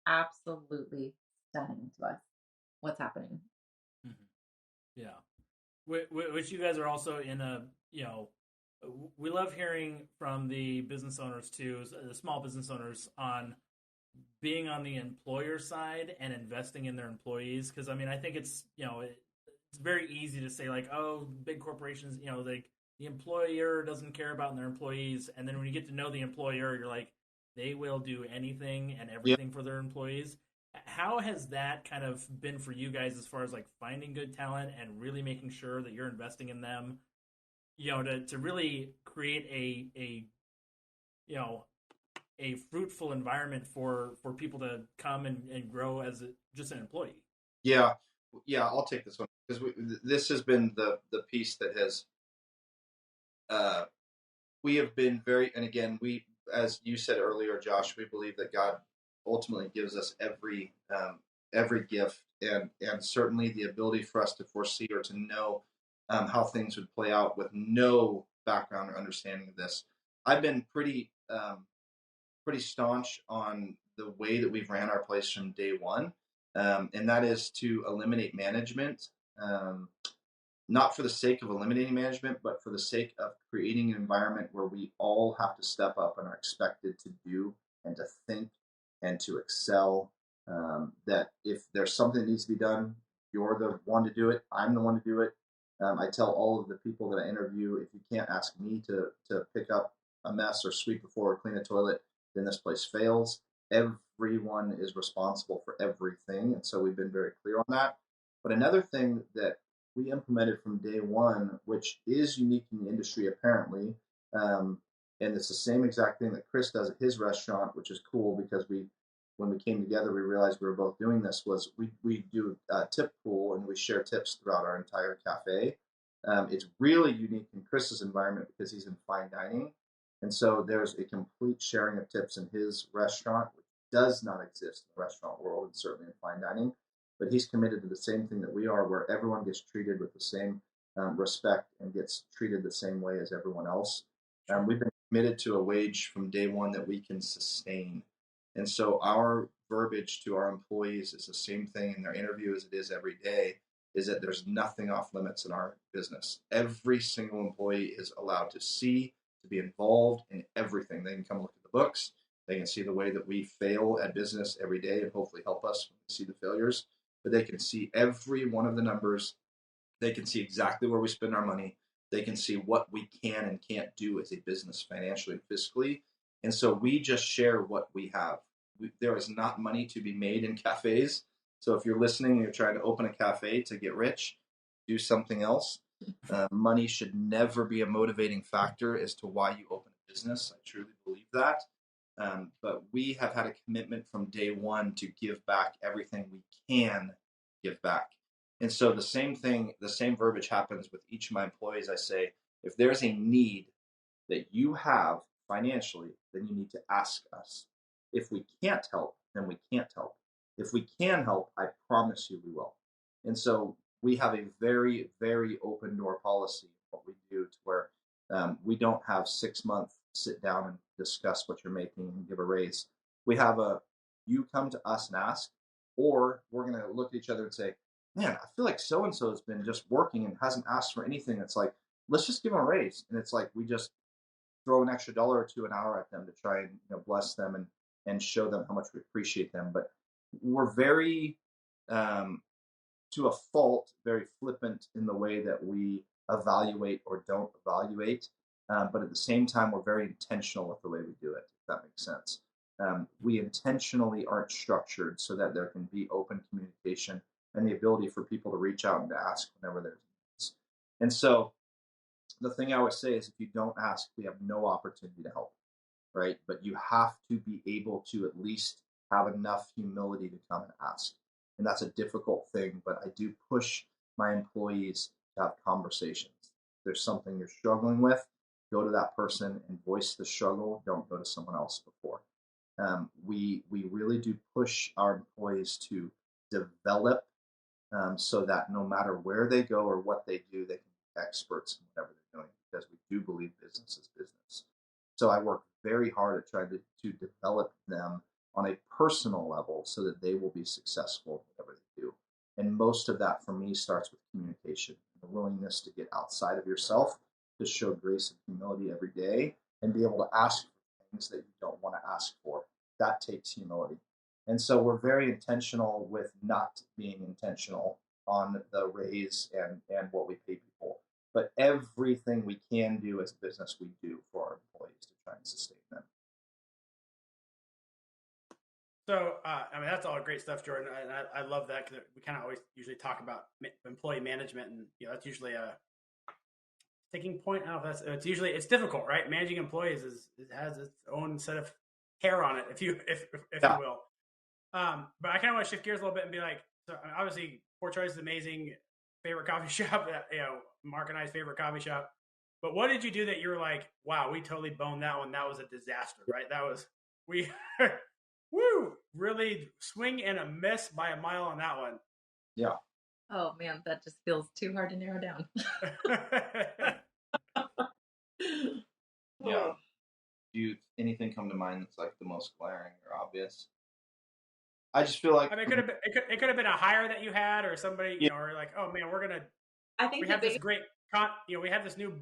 absolutely stunning to us what's happening. Yeah. Which you guys are also in a, we love hearing from the business owners too, the small business owners, on being on the employer side and investing in their employees. Because, I think it's, it's very easy to say like, oh, big corporations, like the employer doesn't care about their employees. And then when you get to know the employer, you're like, they will do anything and everything for their employees. How has that kind of been for you guys as far as like finding good talent and really making sure that you're investing in them, to really create a fruitful environment for people to come and grow as just an employee? Yeah, I'll take this one because this has been the piece that has we have been very, and again, we, as you said earlier, Josh, we believe that God ultimately gives us every gift and certainly the ability for us to foresee or to know how things would play out with no background or understanding of this. I've been pretty staunch on the way that we've ran our place from day one, and that is to eliminate management, not for the sake of eliminating management, but for the sake of creating an environment where we all have to step up and are expected to do and to think and to excel, that if there's something that needs to be done, you're the one to do it. I'm the one to do it. I tell all of the people that I interview, if you can't ask me to pick up a mess or sweep the floor or clean a toilet, then this place fails. Everyone is responsible for everything. And so we've been very clear on that. But another thing that we implemented from day one, which is unique in the industry apparently, and it's the same exact thing that Chris does at his restaurant, which is cool because when we came together, we realized we were both doing this, was we do a tip pool and we share tips throughout our entire cafe. It's really unique in Chris's environment because he's in fine dining. And so there's a complete sharing of tips in his restaurant, which does not exist in the restaurant world and certainly in fine dining. But he's committed to the same thing that we are, where everyone gets treated with the same respect and gets treated the same way as everyone else. We've been committed to a wage from day one that we can sustain. And so our verbiage to our employees is the same thing in their interview as it is every day, is that there's nothing off limits in our business. Every single employee is allowed to see, to be involved in everything. They can come look at the books. They can see the way that we fail at business every day and hopefully help us see the failures. But they can see every one of the numbers. They can see exactly where we spend our money. They can see what we can and can't do as a business financially and fiscally. And so we just share what we have. There is not money to be made in cafes. So if you're listening and you're trying to open a cafe to get rich, do something else. Money should never be a motivating factor as to why you open a business. I truly believe that. But we have had a commitment from day one to give back everything we can give back. And so the same thing, the same verbiage happens with each of my employees. I say, if there's a need that you have financially, then you need to ask us. If we can't help, then we can't help. If we can help, I promise you we will. And so we have a very, very open door policy in what we do, to where we don't have 6 months sit down and discuss what you're making and give a raise. We have you come to us and ask, or we're going to look at each other and say, man, I feel like so-and-so has been just working and hasn't asked for anything. It's like, let's just give them a raise. And it's like, we just throw an extra $1 or $2 an hour at them to try and bless them and show them how much we appreciate them. But we're very, to a fault, very flippant in the way that we evaluate or don't evaluate. But at the same time, we're very intentional with the way we do it, if that makes sense. we intentionally aren't structured so that there can be open communication and the ability for people to reach out and to ask whenever there's needs. And so the thing I would say is if you don't ask, we have no opportunity to help, right? But you have to be able to at least have enough humility to come and ask. And that's a difficult thing, but I do push my employees to have conversations. If there's something you're struggling with, go to that person and voice the struggle. Don't go to someone else before. We really do push our employees to develop so that no matter where they go or what they do, they can be experts in whatever they're doing, because we do believe business is business. So I work very hard at trying to develop them on a personal level so that they will be successful in whatever they do. And most of that for me starts with communication, the willingness to get outside of yourself, to show grace and humility every day, and be able to ask for things that you don't want to ask for. That takes humility. And so we're very intentional with not being intentional on the raise and what we pay people. But everything we can do as a business, we do for our employees to try and sustain them. So, I mean, that's all great stuff, Jordan. And I love that, because we kind of always usually talk about employee management, and that's usually a sticking point. I don't know if it's difficult, right? Managing employees it has its own set of hair on it, if you will. But I kind of want to shift gears a little bit and be like, so obviously, Poor Choice is amazing. Favorite coffee shop, Mark and I's favorite coffee shop. But what did you do that you were like, wow, we totally boned that one? That was a disaster, right? That was really swing and a miss by a mile on that one. Yeah. Oh man, that just feels too hard to narrow down. Yeah. Do you anything come to mind that's like the most glaring or obvious? I just feel like, I mean, it could have been a hire that you had, or somebody, or like, oh man, I think we have this great we have this new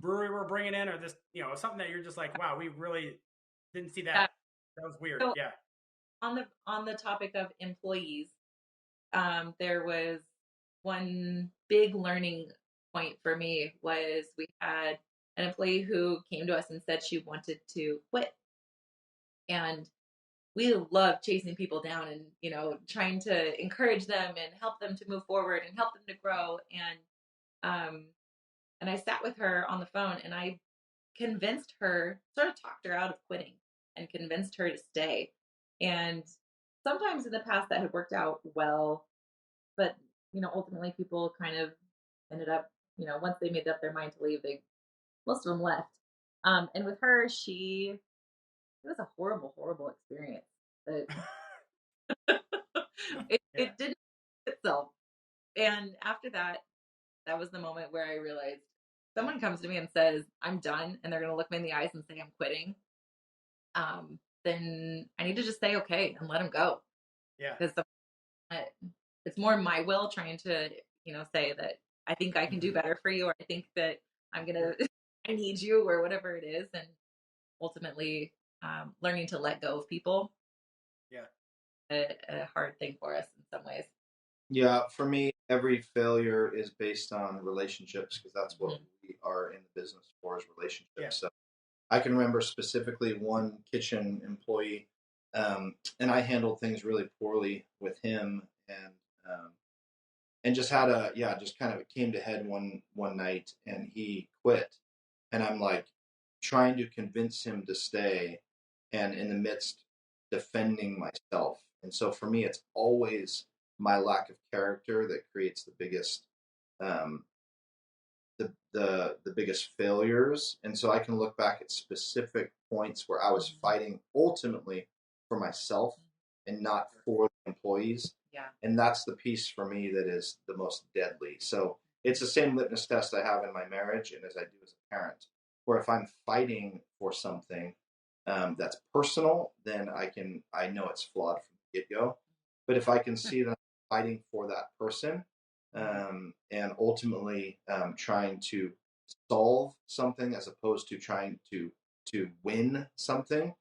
brewery we're bringing in, or this, something that you're just like, wow, we really didn't see that. That was weird. So, yeah. On the topic of employees, there was one big learning point for me. Was we had an employee who came to us and said she wanted to quit, and we love chasing people down and trying to encourage them and help them to move forward and help them to grow. And I sat with her on the phone and I convinced her, sort of talked her out of quitting and convinced her to stay. And sometimes in the past that had worked out well, but ultimately people kind of ended up, once they made up their mind to leave, most of them left. And with her, it was a horrible, horrible experience. It didn't itself. And after that was the moment where I realized, someone comes to me and says, I'm done, and they're going to look me in the eyes and say, I'm quitting. Then I need to just say, okay, and let them go. Yeah. Because it's more my will trying to, say that I think I can do better for you, or I think that I need you, or whatever it is. And ultimately, learning to let go of people. Yeah. A hard thing for us in some ways. Yeah, for me, every failure is based on relationships, because that's what we are in the business for, is relationships. Yeah. So I can remember specifically one kitchen employee, and I handled things really poorly with him, and just had just kind of it came to head one night, and he quit, and I'm like trying to convince him to stay, and in the midst defending myself. And so for me, it's always my lack of character that creates the biggest the biggest failures. And so I can look back at specific points where I was fighting ultimately for myself and not for the employees. Yeah. And that's the piece for me that is the most deadly. So it's the same litmus test I have in my marriage and as I do as a parent, where if I'm fighting for something that's personal, then I know it's flawed from the get-go. But if I can see that I'm fighting for that person, and ultimately trying to solve something as opposed to trying to win something,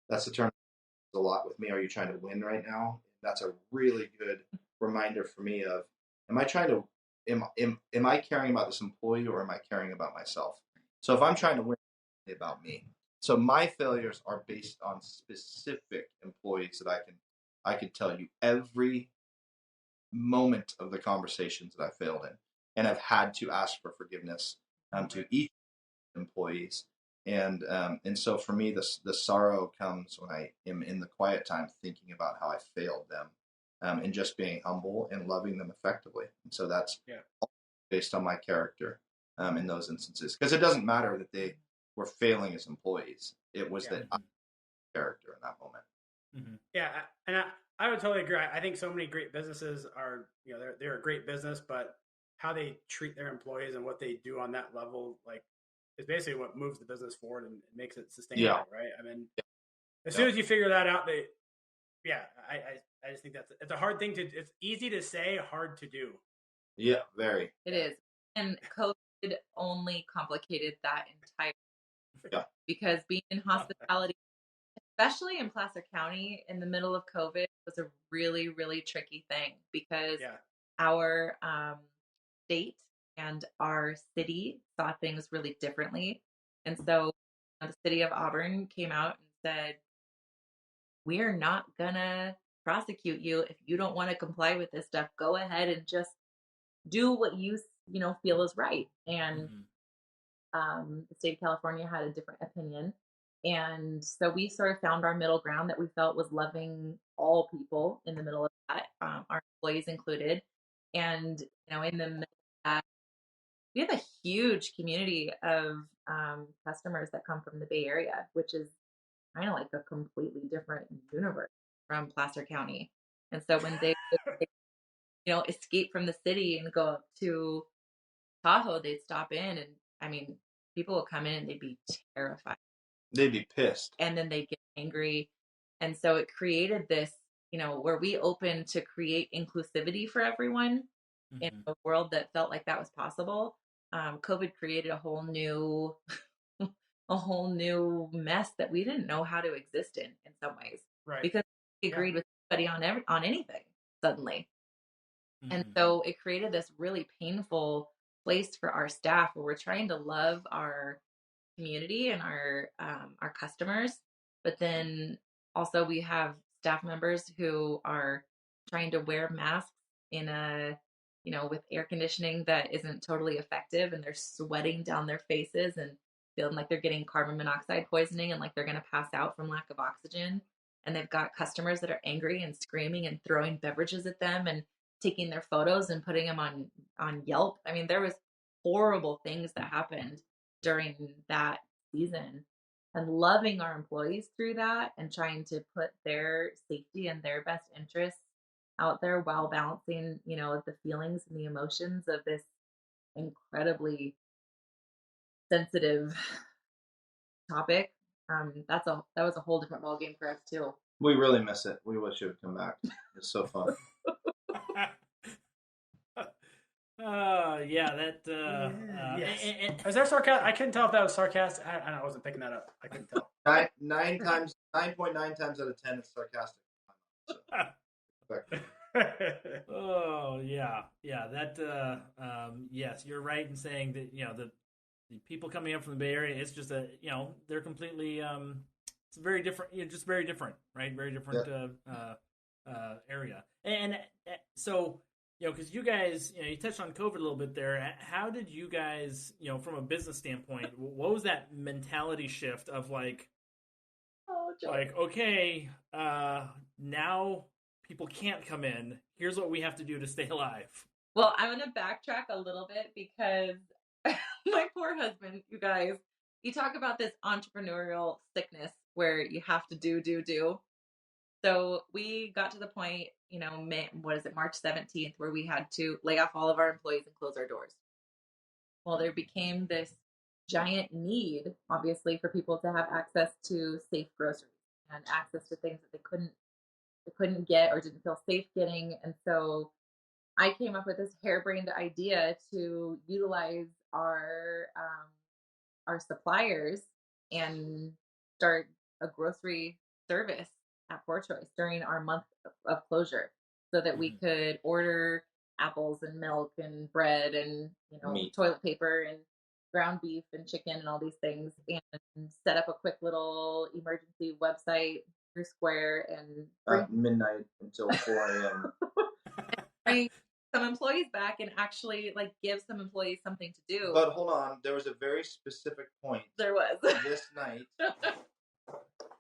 that's the term a lot with me. Are you trying to win right now? That's a really good reminder for me of, am I caring about this employee, or am I caring about myself? So if I'm trying to win, it's about me. So my failures are based on specific employees that I can tell you every moment of the conversations that I failed in, and I've had to ask for forgiveness to each employees. And so for me, the sorrow comes when I am in the quiet time thinking about how I failed them, and just being humble and loving them effectively. And so that's based on my character in those instances, because it doesn't matter that they were failing as employees. It was that I character in that moment. Mm-hmm. Yeah, and I would totally agree. I think so many great businesses are, they're a great business, but how they treat their employees and what they do on that level, like, is basically what moves the business forward and makes it sustainable, right? I mean, as soon as you figure that out, I just think it's a hard thing it's easy to say, hard to do. Yeah, very. It is. And COVID only complicated that entire because being in hospitality, especially in Placer County in the middle of COVID, was a really, really tricky thing because our state and our city saw things really differently. And so the city of Auburn came out and said, we're not gonna prosecute you if you don't want to comply with this stuff. Go ahead and just do what you feel is right. And the state of California had a different opinion. And so we sort of found our middle ground that we felt was loving all people in the middle of that, our employees included. And, in the middle of that, we have a huge community of customers that come from the Bay Area, which is kind of like a completely different universe from Placer County. And so when they, escape from the city and go up to Tahoe, they'd stop in, and I mean, people would come in and they'd be terrified. They'd be pissed. And then they'd get angry. And so it created this, where we opened to create inclusivity for everyone in a world that felt like that was possible. COVID created a whole new mess that we didn't know how to exist in some ways, right? Because we agreed with everybody on anything suddenly. And so it created this really painful place for our staff where we're trying to love our community and our customers, but then also we have staff members who are trying to wear masks in a with air conditioning that isn't totally effective, and they're sweating down their faces and feeling like they're getting carbon monoxide poisoning and like they're going to pass out from lack of oxygen. And they've got customers that are angry and screaming and throwing beverages at them and taking their photos and putting them on Yelp. I mean, there was horrible things that happened during that season, and loving our employees through that and trying to put their safety and their best interests out there while balancing, the feelings and the emotions of this incredibly sensitive topic. That was a whole different ballgame for us too. We really miss it. We wish it would come back. It's so fun. Is there sarcasm? I couldn't tell if that was sarcastic. I wasn't picking that up. I couldn't tell. 9.9 times out of 10 is sarcastic. Oh yeah. That yes, you're right in saying that the people coming up from the Bay Area, it's just they're completely it's very different. Just very different, right? Very different area. And so because you guys, you touched on COVID a little bit there. How did you guys, from a business standpoint, what was that mentality shift of okay, now people can't come in. Here's what we have to do to stay alive. Well, I'm going to backtrack a little bit because my poor husband, you guys, you talk about this entrepreneurial sickness where you have to do. So we got to the point, March 17th, where we had to lay off all of our employees and close our doors. Well, there became this giant need, obviously, for people to have access to safe groceries and access to things that they couldn't get or didn't feel safe getting. And so I came up with this harebrained idea to utilize our suppliers and start a grocery service at Poor Choice during our month of closure, so that we could order apples and milk and bread and Meat. toilet paper and ground beef and chicken and all these things, and set up a quick little emergency website through Square and midnight until 4 a.m. bring some employees back and actually like give some employees something to do. But hold on, there was a very specific point. There was. This night,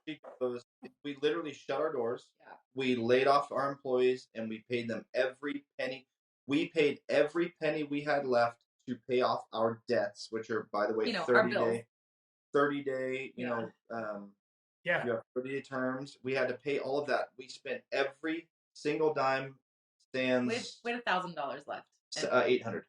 she goes, we literally shut our doors. Yeah. We laid off our employees and we paid them every penny. We paid every penny we had left to pay off our debts, which are, by the way, 30 day, you have 30-day terms. We had to pay all of that. We spent every single dime. Stands. We had $1,000 left. 800.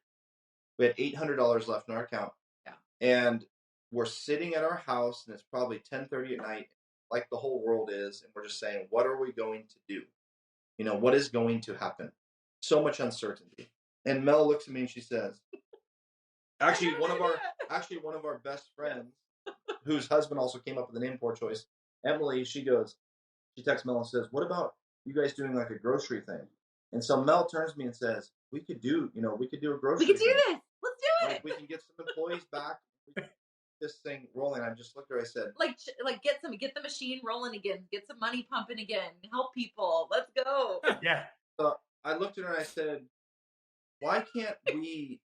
We had $800 left in our account. Yeah. And we're sitting at our house, and it's probably 10:30 at night, like the whole world is, and we're just saying, what are we going to do? What is going to happen? So much uncertainty. And Mel looks at me and she says, actually one of our best friends, whose husband also came up with the name Poor Choice, Emily, she texts Mel and says, what about you guys doing like a grocery thing? And so Mel turns to me and says, we could do a grocery We could do thing. this. Let's do it. Like, we can get some employees back. We can get this thing rolling. I just looked at her. I said, like get the machine rolling again. Get some money pumping again. Help people. Let's go. Yeah. So I looked at her and I said, why can't we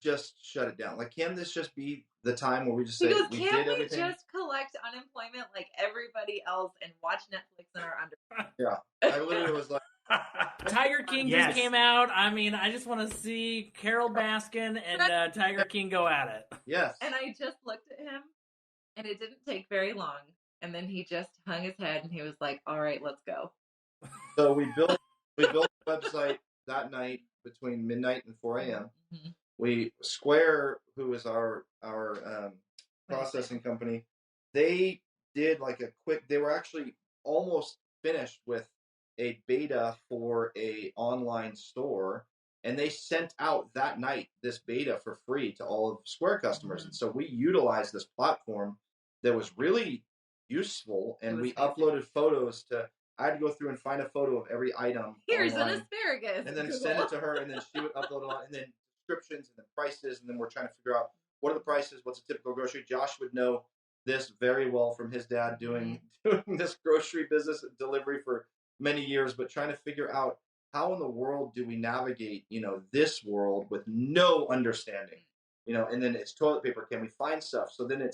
just shut it down? Like, can this just be the time where we just say Because we can't did we everything? just collect unemployment like everybody else and watch Netflix in our underwear? Yeah. I literally was like, Tiger King just came out. I mean, I just want to see Carol Baskin and Tiger King go at it. yes. And I just looked at him, and it didn't take very long. And then he just hung his head, and he was like, all right, let's go. So we built a website that night between midnight and 4 a.m. Mm-hmm. Square, who is our processing company, they did like they were actually almost finished with a beta for a online store, and they sent out that night this beta for free to all of Square customers. And so we utilized this platform that was really useful, and we uploaded photos I had to go through and find a photo of every item. Here's online, an asparagus. and then send it to her, and then she would upload it on, and then descriptions and the prices, and then we're trying to figure out what are the prices, what's a typical grocery. Josh would know this very well from his dad doing this grocery business delivery for many years, but trying to figure out how in the world do we navigate, this world with no understanding, and then it's toilet paper. Can we find stuff? So then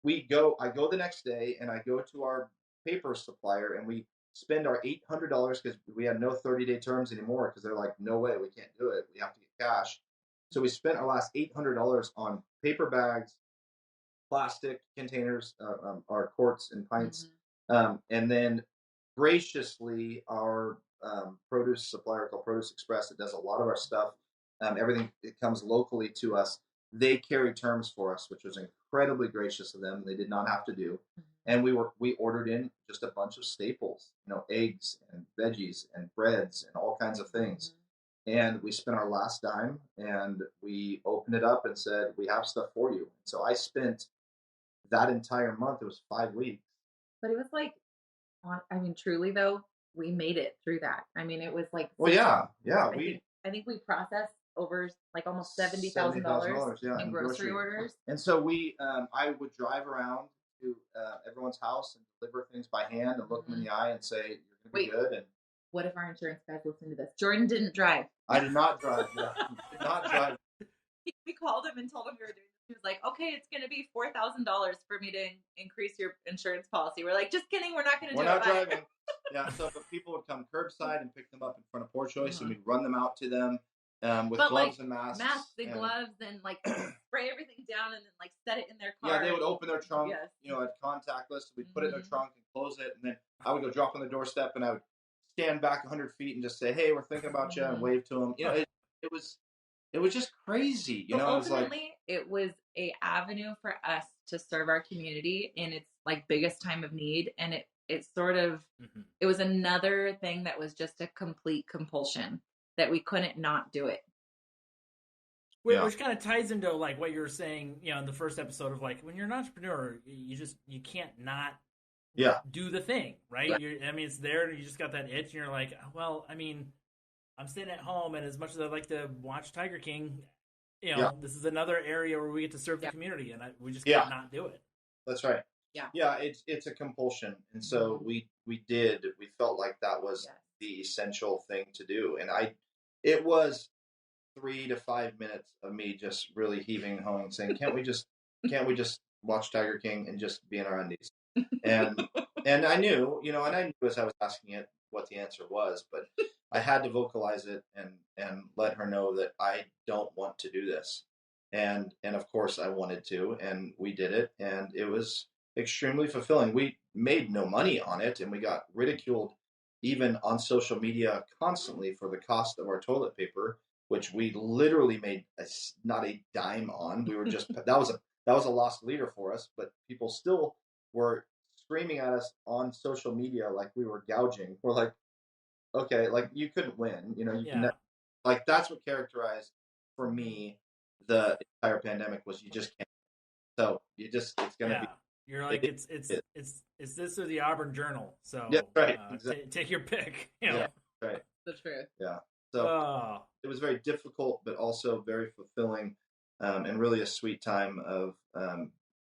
I go the next day and I go to our paper supplier and we spend our $800 because we had no 30-day terms anymore because they're like, no way, we can't do it. We have to get cash. So we spent our last $800 on paper bags, plastic containers, our quarts and pints, and then graciously our produce supplier called Produce Express that does a lot of our stuff, everything that comes locally to us, they carry terms for us, which was incredibly gracious of them. They did not have to do. And we ordered in just a bunch of staples, eggs and veggies and breads and all kinds of things. And we spent our last dime and we opened it up and said, we have stuff for you. So I spent that entire month, it was 5 weeks. But it was like, truly though, we made it through that. I mean, it was like, well, yeah. I think we processed over like almost $70,000 in grocery orders. And so I would drive around to everyone's house and deliver things by hand and look them in the eye and say, you're going to be good. And what if our insurance guys listen to this? Jordan didn't drive. I did not drive. Yeah. Did not drive. We called him and told him we were doing this. He was like, okay, it's going to be $4,000 for me to increase your insurance policy. We're like, just kidding. We're not going to do it. We're not driving. Yeah. So but people would come curbside and pick them up in front of Poor Choice and we'd run them out to them with gloves and masks. Masks and gloves and like spray everything down and then like set it in their car. Yeah, they would open their trunk, at contactless. We'd put it in their trunk and close it. And then I would go drop on the doorstep and I would stand back 100 feet and just say, hey, we're thinking about you, and wave to them. It was just crazy. Ultimately, it was a avenue for us to serve our community in its like biggest time of need. And it sort of, it was another thing that was just a complete compulsion that we couldn't not do it. Which kind of ties into like what you were saying, in the first episode of like, when you're an entrepreneur, you can't not do the thing, right? Yeah. It's there and you just got that itch and you're like, well, I'm staying at home, and as much as I'd like to watch Tiger King, this is another area where we get to serve the Yeah. community, and we just Yeah. can't not do it. That's right. Yeah. Yeah, it's a compulsion, and so we felt like that was Yes. the essential thing to do, and it was 3 to 5 minutes of me just really heaving and hawing, saying, can't we just watch Tiger King and just be in our undies? And I knew, and I knew as I was asking it what the answer was, but I had to vocalize it and let her know that I don't want to do this. And of course I wanted to, and we did it, and it was extremely fulfilling. We made no money on it, and we got ridiculed even on social media constantly for the cost of our toilet paper, which we literally made not a dime on. We were just that was a lost leader for us, but people still were screaming at us on social media like we were gouging. We're like, okay, like you couldn't win, you can never, like that's what characterized for me the entire pandemic was you just can't. So it's gonna be. You're like it's this or the Auburn Journal. So yeah, right. Exactly. Take your pick. Yeah, right. The truth. Yeah. So it was very difficult, but also very fulfilling, and really a sweet time of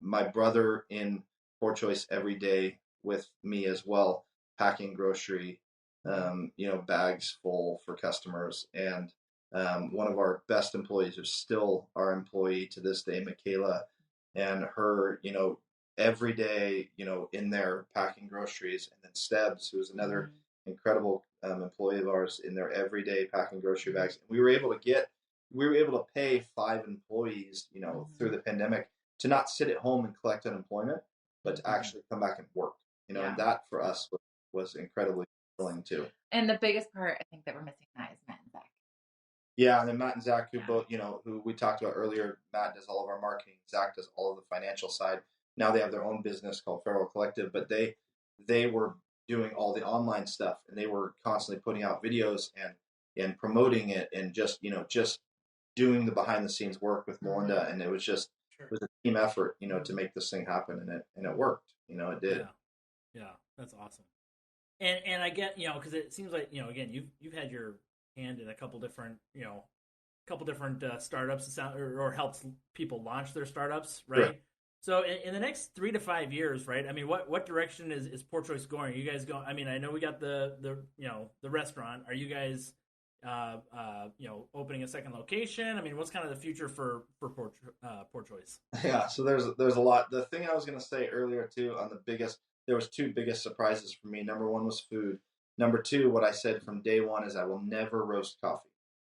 my brother in Poor Choice every day with me as well, packing grocery, bags full for customers. And one of our best employees who's still our employee to this day, Michaela, and her, every day, in there packing groceries. And then Stebbs, who's another incredible employee of ours, in there every day packing grocery bags. And we were able to pay 5 employees, through the pandemic to not sit at home and collect unemployment, but to actually come back and work, and that for us was incredibly fulfilling too. And the biggest part I think that we're missing now is Matt and Zach. Yeah, and then Matt and Zach, who both, who we talked about earlier, Matt does all of our marketing, Zach does all of the financial side. Now they have their own business called Feral Collective, but they were doing all the online stuff, and they were constantly putting out videos and promoting it, and just doing the behind the scenes work with Melinda, and it was just it was a team effort, to make this thing happen, and it worked, it did. Yeah, that's awesome. And I get, because it seems like, again, you've had your hand in a couple different startups, or helped people launch their startups, right? Sure. So in the next 3 to 5 years, right? I mean, what direction is Poor Choice going? Are you guys going? I mean, I know we got the restaurant. Are you guys opening a second location? I mean, what's kind of the future for Poor Choice? Yeah, so there's a lot. The thing I was going to say earlier too, there was 2 biggest surprises for me. Number 1 was food. Number 2, what I said from day 1 is I will never roast coffee.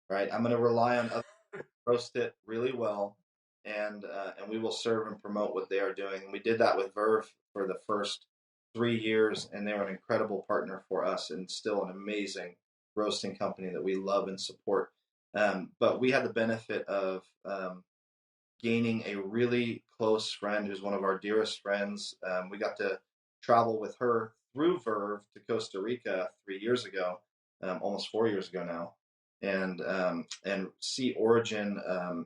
Right? I'm going to rely on others to roast it really well, and we will serve and promote what they are doing. And we did that with Verve for the first 3 years, and they were an incredible partner for us, and still an amazing roasting company that we love and support. But we had the benefit of gaining a really close friend who's one of our dearest friends. We got to travel with her through Verve to Costa Rica 3 years ago, almost 4 years ago now, and see Origin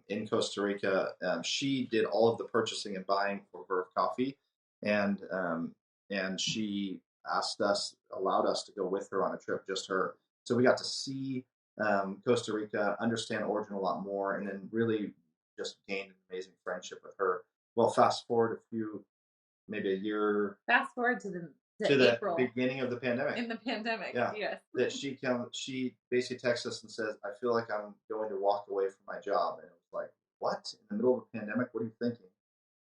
in Costa Rica. She did all of the purchasing and buying for Verve Coffee, and she allowed us to go with her on a trip, just her. So we got to see Costa Rica, understand Origin a lot more, and then really just gained an amazing friendship with her. Well, fast forward maybe a year. Fast forward to the April, beginning of the pandemic. In the pandemic, yeah. Yes. That she basically texts us and says, I feel like I'm going to walk away from my job. And it was like, what? In the middle of a pandemic? What are you thinking?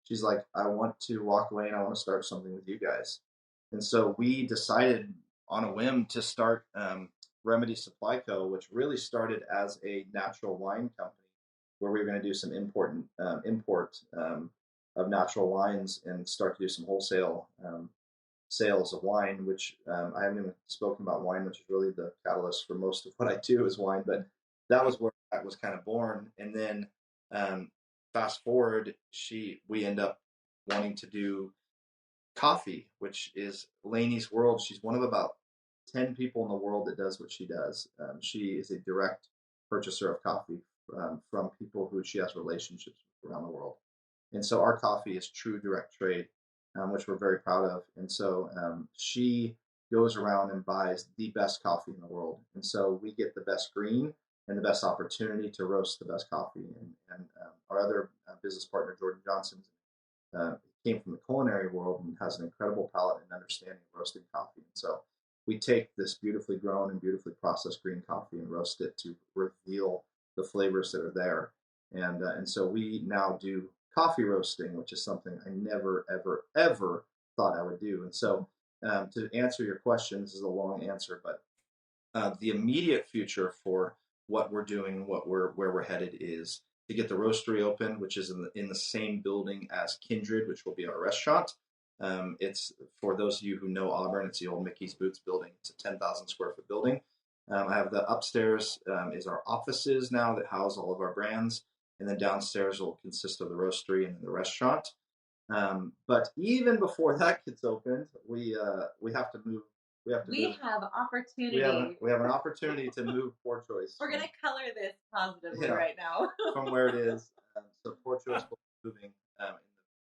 She's like, I want to walk away and I want to start something with you guys. And so we decided on a whim to start Remedy Supply Co., which really started as a natural wine company where we were going to do some import of natural wines and start to do some wholesale sales of wine, which I haven't even spoken about wine, which is really the catalyst for most of what I do is wine. But that was where that was kind of born. And then fast forward, we end up wanting to do coffee, which is Lainey's world. She's one of about 10 people in the world that does what she does. She is a direct purchaser of coffee from people who she has relationships with around the world. And so our coffee is true direct trade, which we're very proud of. And so she goes around and buys the best coffee in the world. And so we get the best green, and the best opportunity to roast the best coffee. And our other business partner, Jordan Johnson, came from the culinary world and has an incredible palate and understanding of roasting coffee. And so we take this beautifully grown and beautifully processed green coffee and roast it to reveal the flavors that are there. And so we now do coffee roasting, which is something I never, ever, ever thought I would do. And so to answer your question, this is a long answer, but the immediate future for what we're doing, where we're headed, is to get the roastery open, which is in the same building as Kindred, which will be our restaurant. It's, for those of you who know Auburn, it's the old Mickey's Boots building. It's a 10,000 square foot building. I have the upstairs is our offices now that house all of our brands, and then downstairs will consist of the roastery and the restaurant. But even before that gets opened, we have to move. We have opportunity. We have an opportunity to move Poor Choice. We're going to color this positively right now. From where it is. So Poor Choice will be moving in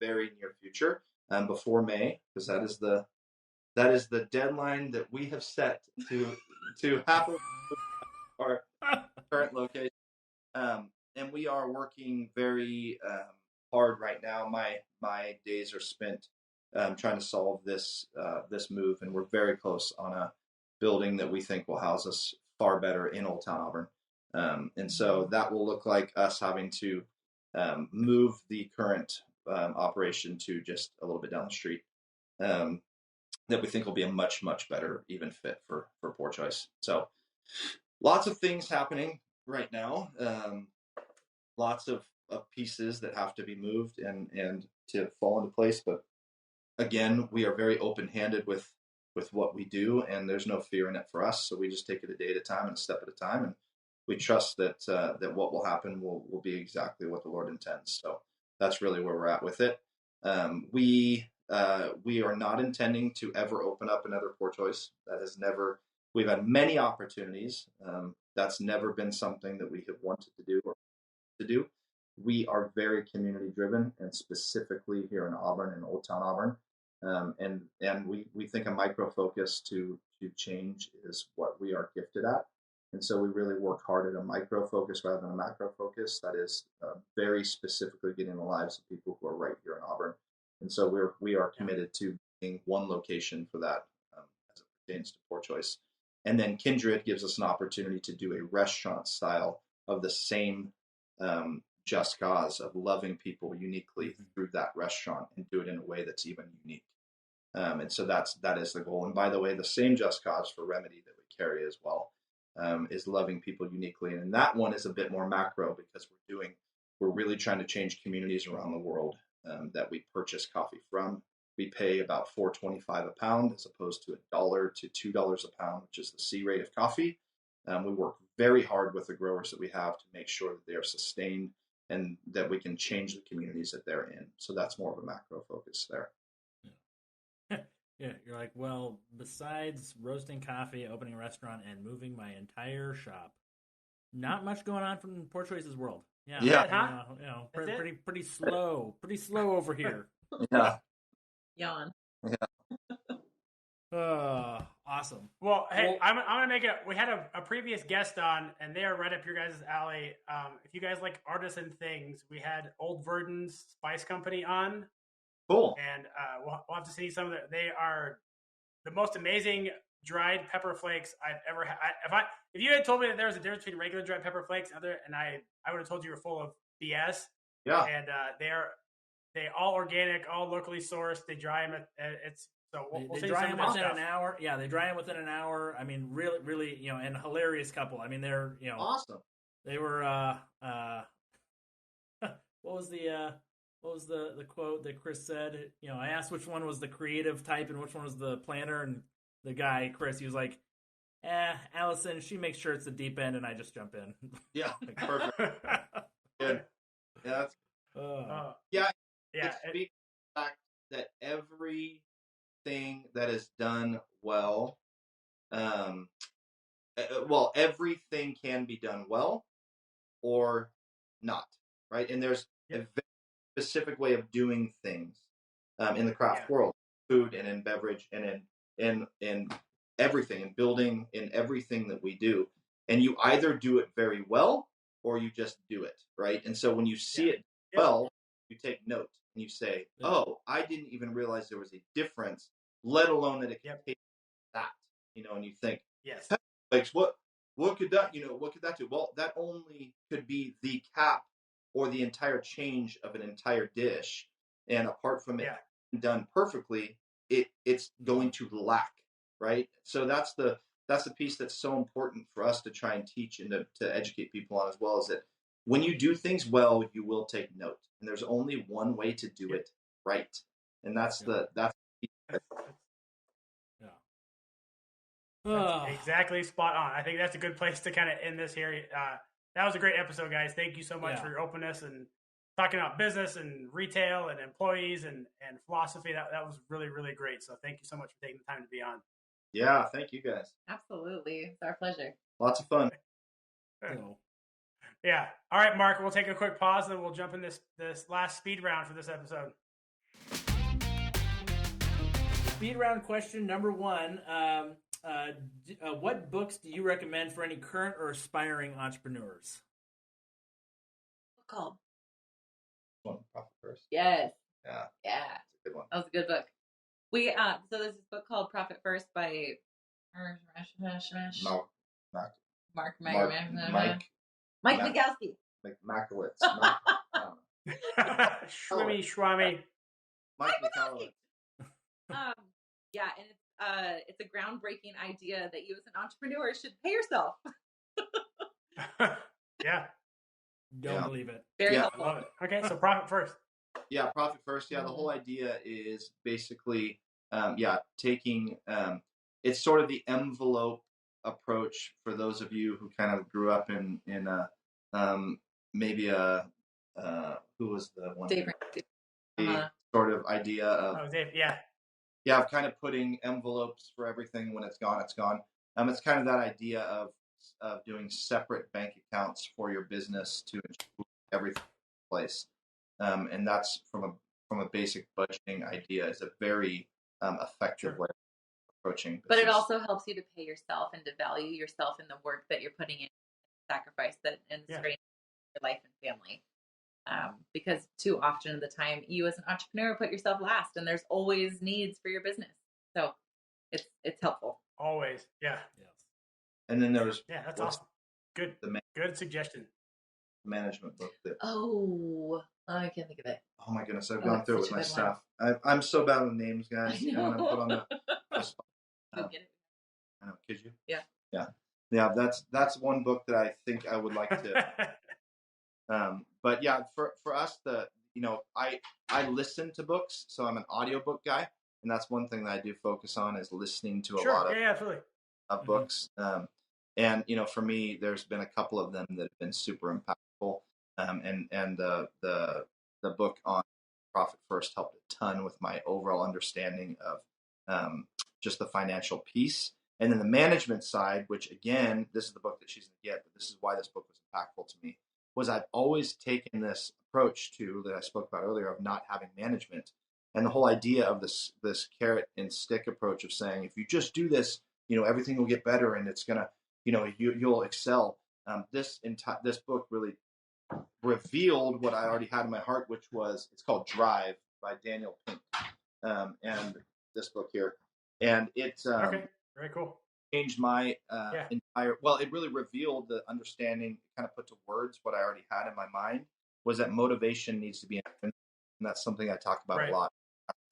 the very near future, before May, because that is the deadline that we have set to have our current location. And we are working very hard right now. My days are spent trying to solve this move, and we're very close on a building that we think will house us far better in Old Town Auburn. And so that will look like us having to move the current operation to just a little bit down the street, that we think will be a much, much better even fit for Poor Choice. So lots of things happening right now, lots of pieces that have to be moved and to fall into place. But again, we are very open-handed with what we do, and there's no fear in it for us. So we just take it a day at a time and a step at a time, and we trust that what will happen will be exactly what the Lord intends. So that's really where we're at with it. We are not intending to ever open up another Poor Choice. That has never. We've had many opportunities. That's never been something that we have wanted to do or to do. We are very community driven, and specifically here in Auburn, in Old Town Auburn. And we think a micro focus to change is what we are gifted at. And so we really work hard at a micro focus rather than a macro focus. That is very specifically getting in the lives of people who are right here in Auburn. And so we are committed to being one location for that as it pertains to Poor Choice. And then Kindred gives us an opportunity to do a restaurant style of the same just cause of loving people uniquely through that restaurant and do it in a way that's even unique. And so that is the goal. And by the way, the same just cause for Remedy that we carry as well is loving people uniquely. And that one is a bit more macro because we're really trying to change communities around the world that we purchase coffee from. We pay about $4.25 a pound as opposed to $1 to $2 a pound, which is the C rate of coffee. We work very hard with the growers that we have to make sure that they are sustained and that we can change the communities that they're in. So that's more of a macro focus there. Yeah, you're like, well, besides roasting coffee, opening a restaurant, and moving my entire shop, not much going on from Poor Choice's world. Yeah. Pretty slow over here. Yeah. Yawn. Awesome. Well, hey, I'm gonna make it. We had a previous guest on, and they are right up your guys' alley. If you guys like artisan things, we had Old Verdon's Spice Company on. Cool. And we'll have to see some of that. They are the most amazing dried pepper flakes I've ever had. If you had told me that there was a difference between regular dried pepper flakes and I would have told you were full of BS. Yeah. And they all organic, all locally sourced. They dry them. They dry them within an hour. Yeah, they dry them within an hour. I mean, really, and hilarious couple. I mean, they're awesome. They were what was the quote that Chris said? I asked which one was the creative type and which one was the planner, and the guy, Chris, he was like, Allison, she makes sure it's the deep end, and I just jump in. Yeah, perfect. Good. Yeah, that's It speaks to the fact that everything that is done well, everything can be done well or not, right? And there's a very specific way of doing things in the craft world, food and in beverage and in everything, in building, in everything that we do. And you either do it very well or you just do it, right? And so when you see it well, you take note and you say, oh, I didn't even realize there was a difference, let alone that it can take that, and you think, yes, like what could that, what could that do? Well, that only could be the cap or the entire change of an entire dish. And apart from it done perfectly, it's going to lack, right? So that's the piece that's so important for us to try and teach and to educate people on, as well, as that when you do things well, you will take note. And there's only one way to do it right. And that's That's exactly spot on. I think that's a good place to kind of end this here. That was a great episode, guys. Thank you so much for your openness and talking about business and retail and employees and philosophy. That was really, really great. So thank you so much for taking the time to be on. Yeah, thank you guys. Absolutely. It's our pleasure. Lots of fun. Yeah. All right, Mark, we'll take a quick pause and then we'll jump in this last speed round for this episode. Speed round question number 1. What books do you recommend for any current or aspiring entrepreneurs? What's it called? Profit First. Yes. Yeah. Yeah. That's a good one. That was a good book. We so there's this book called Profit First by Mike Wazowski. Makowitz. Schwammy. Mike Makowitz. Yeah, and it's a groundbreaking idea that you as an entrepreneur should pay yourself. Yeah. Don't believe it. Very helpful. I love it. Okay, so Profit First. Yeah, Profit First. Yeah, the whole idea is basically, taking, it's sort of the envelope approach for those of you who kind of grew up in maybe who was the one? Dave. Sort of idea of, Dave, of kind of putting envelopes for everything. When it's gone, it's gone. It's kind of that idea of doing separate bank accounts for your business to ensure everything in place. And that's from a basic budgeting idea is a very effective way of approaching business. But it also helps you to pay yourself and to value yourself in the work that you're putting in, sacrifice that and strain your life and family. Because too often of the time, you as an entrepreneur put yourself last, and there's always needs for your business. So it's helpful. Always, yes. And then there's that's awesome. Good, good suggestion. Management book that. Oh, I can't think of it. Oh my goodness, I've gone through it with my staff. I'm so bad with names, guys. I know. And when I'm put on the You'll get it. I know, could you? Yeah. That's one book that I think I would like to. But yeah, for us, I listen to books, so I'm an audiobook guy, and that's one thing that I do focus on is listening to a lot of books. And for me, there's been a couple of them that have been super impactful. And the book on Profit First helped a ton with my overall understanding of just the financial piece. And then the management side, which again, this is the book that she's going to get, but this is why this book was impactful to me, was I've always taken this approach that I spoke about earlier of not having management. And the whole idea of this carrot and stick approach of saying, if you just do this, everything will get better and it's going to, you'll excel. This book really revealed what I already had in my heart, which was, it's called Drive by Daniel Pink. And this book here. And it's very cool. Changed my it really revealed the understanding, kind of put to words what I already had in my mind, was that motivation needs to be intrinsic. And that's something I talk about a lot.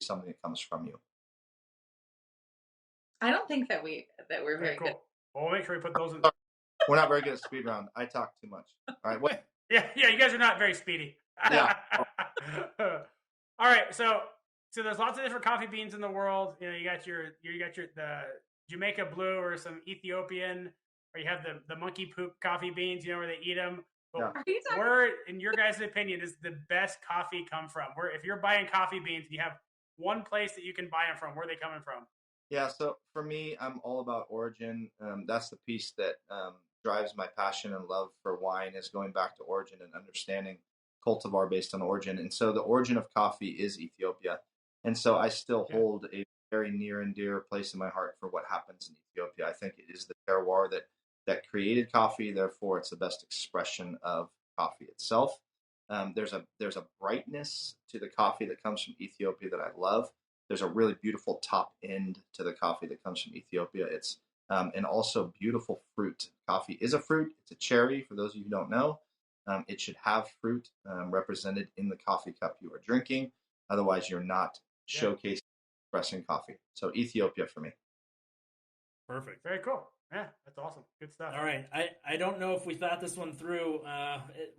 Something that comes from you. I don't think that we're very cool. good. Well, we'll make sure we put those in. We're not very good at speed round. I talk too much. All right, wait. Yeah, you guys are not very speedy. Yeah. All right, so there's lots of different coffee beans in the world. You got the Jamaica Blue or some Ethiopian, or you have the monkey poop coffee beans, where they eat them. But where, in your guys' opinion, does the best coffee come from? Where, if you're buying coffee beans and you have one place that you can buy them from, where are they coming from? Yeah, so for me, I'm all about origin. That's the piece that drives my passion and love for wine, is going back to origin and understanding cultivar based on origin. And so the origin of coffee is Ethiopia. And so I still hold a very near and dear place in my heart for what happens in Ethiopia. I think it is the terroir that that created coffee. Therefore, it's the best expression of coffee itself. There's a brightness to the coffee that comes from Ethiopia that I love. There's a really beautiful top end to the coffee that comes from Ethiopia. It's and also beautiful fruit. Coffee is a fruit. It's a cherry. For those of you who don't know, it should have fruit represented in the coffee cup you are drinking. Otherwise, you're not showcasing expressing coffee. So Ethiopia for me. Perfect. Very cool. Yeah, that's awesome. Good stuff. All right. I don't know if we thought this one through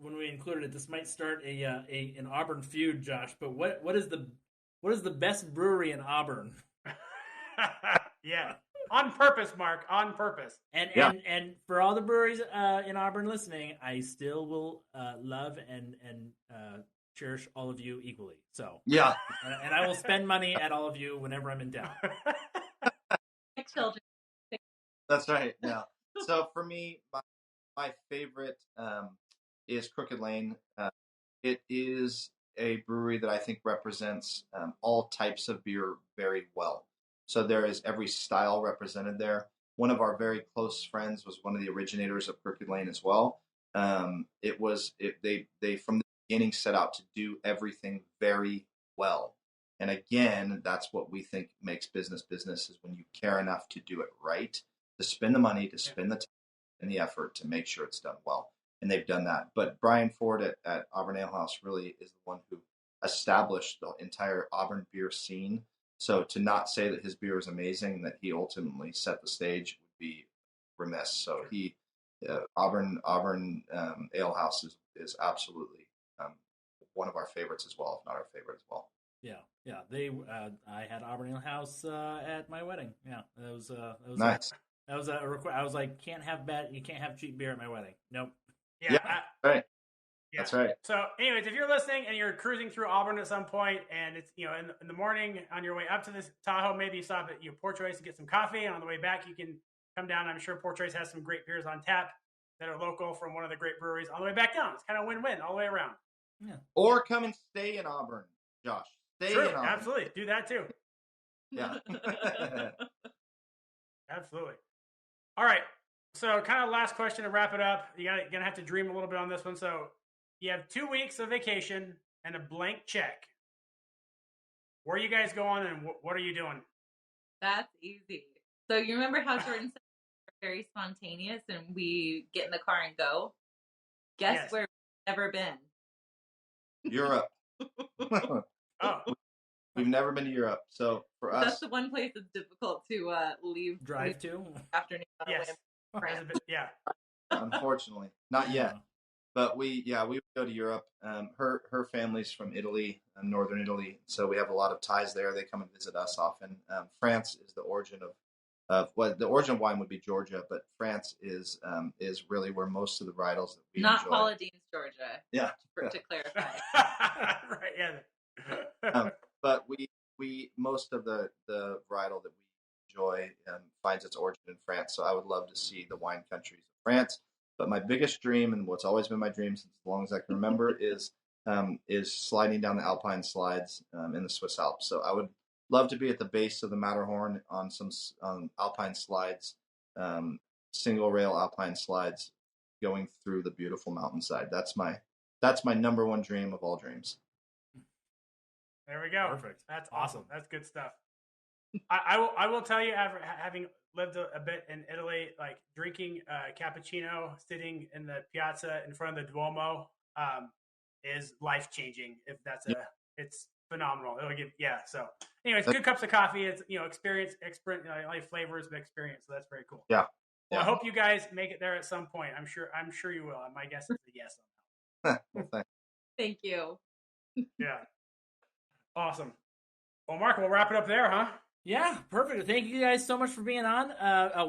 when we included it. This might start an Auburn feud, Josh. But what is the best brewery in Auburn? Yeah, on purpose, Mark. On purpose. And for all the breweries in Auburn listening, I still will love and cherish all of you equally. So yeah, and I will spend money at all of you whenever I'm in town. Children. that's right. Yeah. So for me, my favorite is Crooked Lane. It is a brewery that I think represents all types of beer very well. So there is every style represented there. One of our very close friends was one of the originators of Crooked Lane as well. They from the beginning set out to do everything very well. And again, that's what we think makes business is when you care enough to do it right, to spend the money, to spend the time and the effort to make sure it's done well. And they've done that. But Brian Ford at Auburn Ale House really is the one who established the entire Auburn beer scene. So to not say that his beer is amazing, that he ultimately set the stage, would be remiss. So Auburn Ale House is absolutely one of our favorites as well, if not our favorite as well. Yeah. I had Auburn Ale House at my wedding. Yeah, that was nice. That was a request. I was like, you can't have cheap beer at my wedding. Nope. Yeah, right. Yeah. That's right. So, anyways, if you're listening and you're cruising through Auburn at some point, and it's in the morning on your way up to this Tahoe, maybe you stop at Poor Choice to get some coffee, and on the way back you can come down. I'm sure Poor Choice has some great beers on tap that are local from one of the great breweries. On the way back down, it's kind of win-win all the way around. Yeah. Or come and stay in Auburn, Josh. Stay in Auburn. Absolutely, do that too. Yeah. Absolutely. All right. So, kind of last question to wrap it up. You're gonna have to dream a little bit on this one. So, you have 2 weeks of vacation and a blank check. Where are you guys going, and what are you doing? That's easy. So you remember how Jordan said we're very spontaneous and we get in the car and go? Guess where we've never been? Europe. Oh. We've never been to Europe. So for us, that's the one place that's difficult to drive to afternoon. Yes. Yeah. Unfortunately, not yet. But we would go to Europe. Her family's from Italy, northern Italy, so we have a lot of ties there. They come and visit us often. France is the origin of the origin of wine would be Georgia, but France is really where most of the varietals that we not enjoy. Paula Dean's Georgia. Yeah, to clarify. Right. Yeah. But we most of the varietal that we enjoy finds its origin in France. So I would love to see the wine countries of France. But my biggest dream, and what's always been my dream since as long as I can remember, is sliding down the Alpine slides in the Swiss Alps. So I would love to be at the base of the Matterhorn on some Alpine slides, single rail Alpine slides, going through the beautiful mountainside. That's my number one dream of all dreams. There we go. Perfect. That's awesome. That's good stuff. I will tell you, having lived a bit in Italy, like drinking cappuccino, sitting in the piazza in front of the Duomo, is life changing. If that's it's phenomenal. It'll give So, anyways, good cups of coffee. It's experience, life flavors, but experience. So that's very cool. Yeah. Well, I hope you guys make it there at some point. I'm sure you will. My guess is a yes. Well, thanks. Thank you. Yeah. Awesome. Well, Mark, we'll wrap it up there, huh? Yeah, perfect. Thank you guys so much for being on.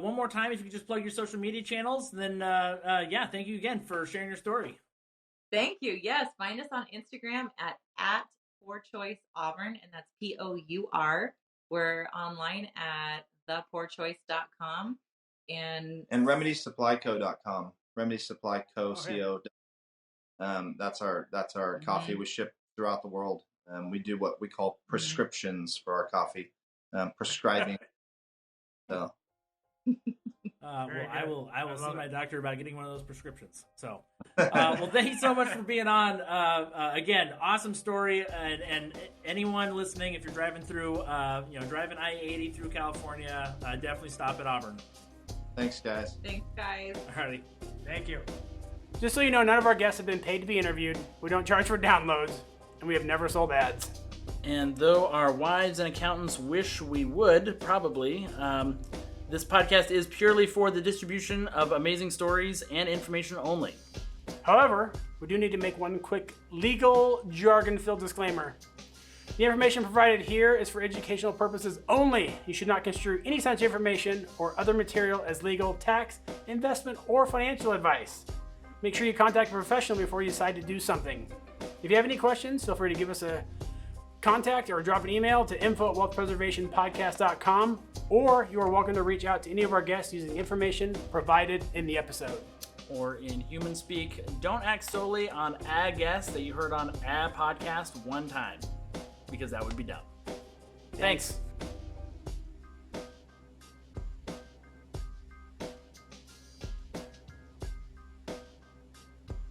One more time, if you could just plug your social media channels, then thank you again for sharing your story. Thank you. Yes, find us on Instagram at Poor Choice Auburn, and that's POUR. We're online at thepourchoice.com and remedysupplyco.com. Remedy Supply Co. CO. That's our coffee. We ship throughout the world. We do what we call prescriptions for our coffee. Prescribing. So. I will see love my it. doctor about getting one of those prescriptions. So, well, thank you so much for being on. Again, awesome story. And anyone listening, if you're driving through, driving I-80 through California, definitely stop at Auburn. Thanks, guys. Thanks, guys. Alrighty. Thank you. Just so you know, none of our guests have been paid to be interviewed. We don't charge for downloads, and we have never sold ads. And though our wives and accountants wish we would, probably, this podcast is purely for the distribution of amazing stories and information only. However, we do need to make one quick legal jargon-filled disclaimer. The information provided here is for educational purposes only. You should not construe any such information or other material as legal, tax, investment, or financial advice. Make sure you contact a professional before you decide to do something. If you have any questions, feel free to give us a contact or drop an email to info@wealthpreservationpodcast.com, or you are welcome to reach out to any of our guests using the information provided in the episode. Or in human speak, don't act solely on a guest that you heard on a podcast one time, because that would be dumb. Thanks.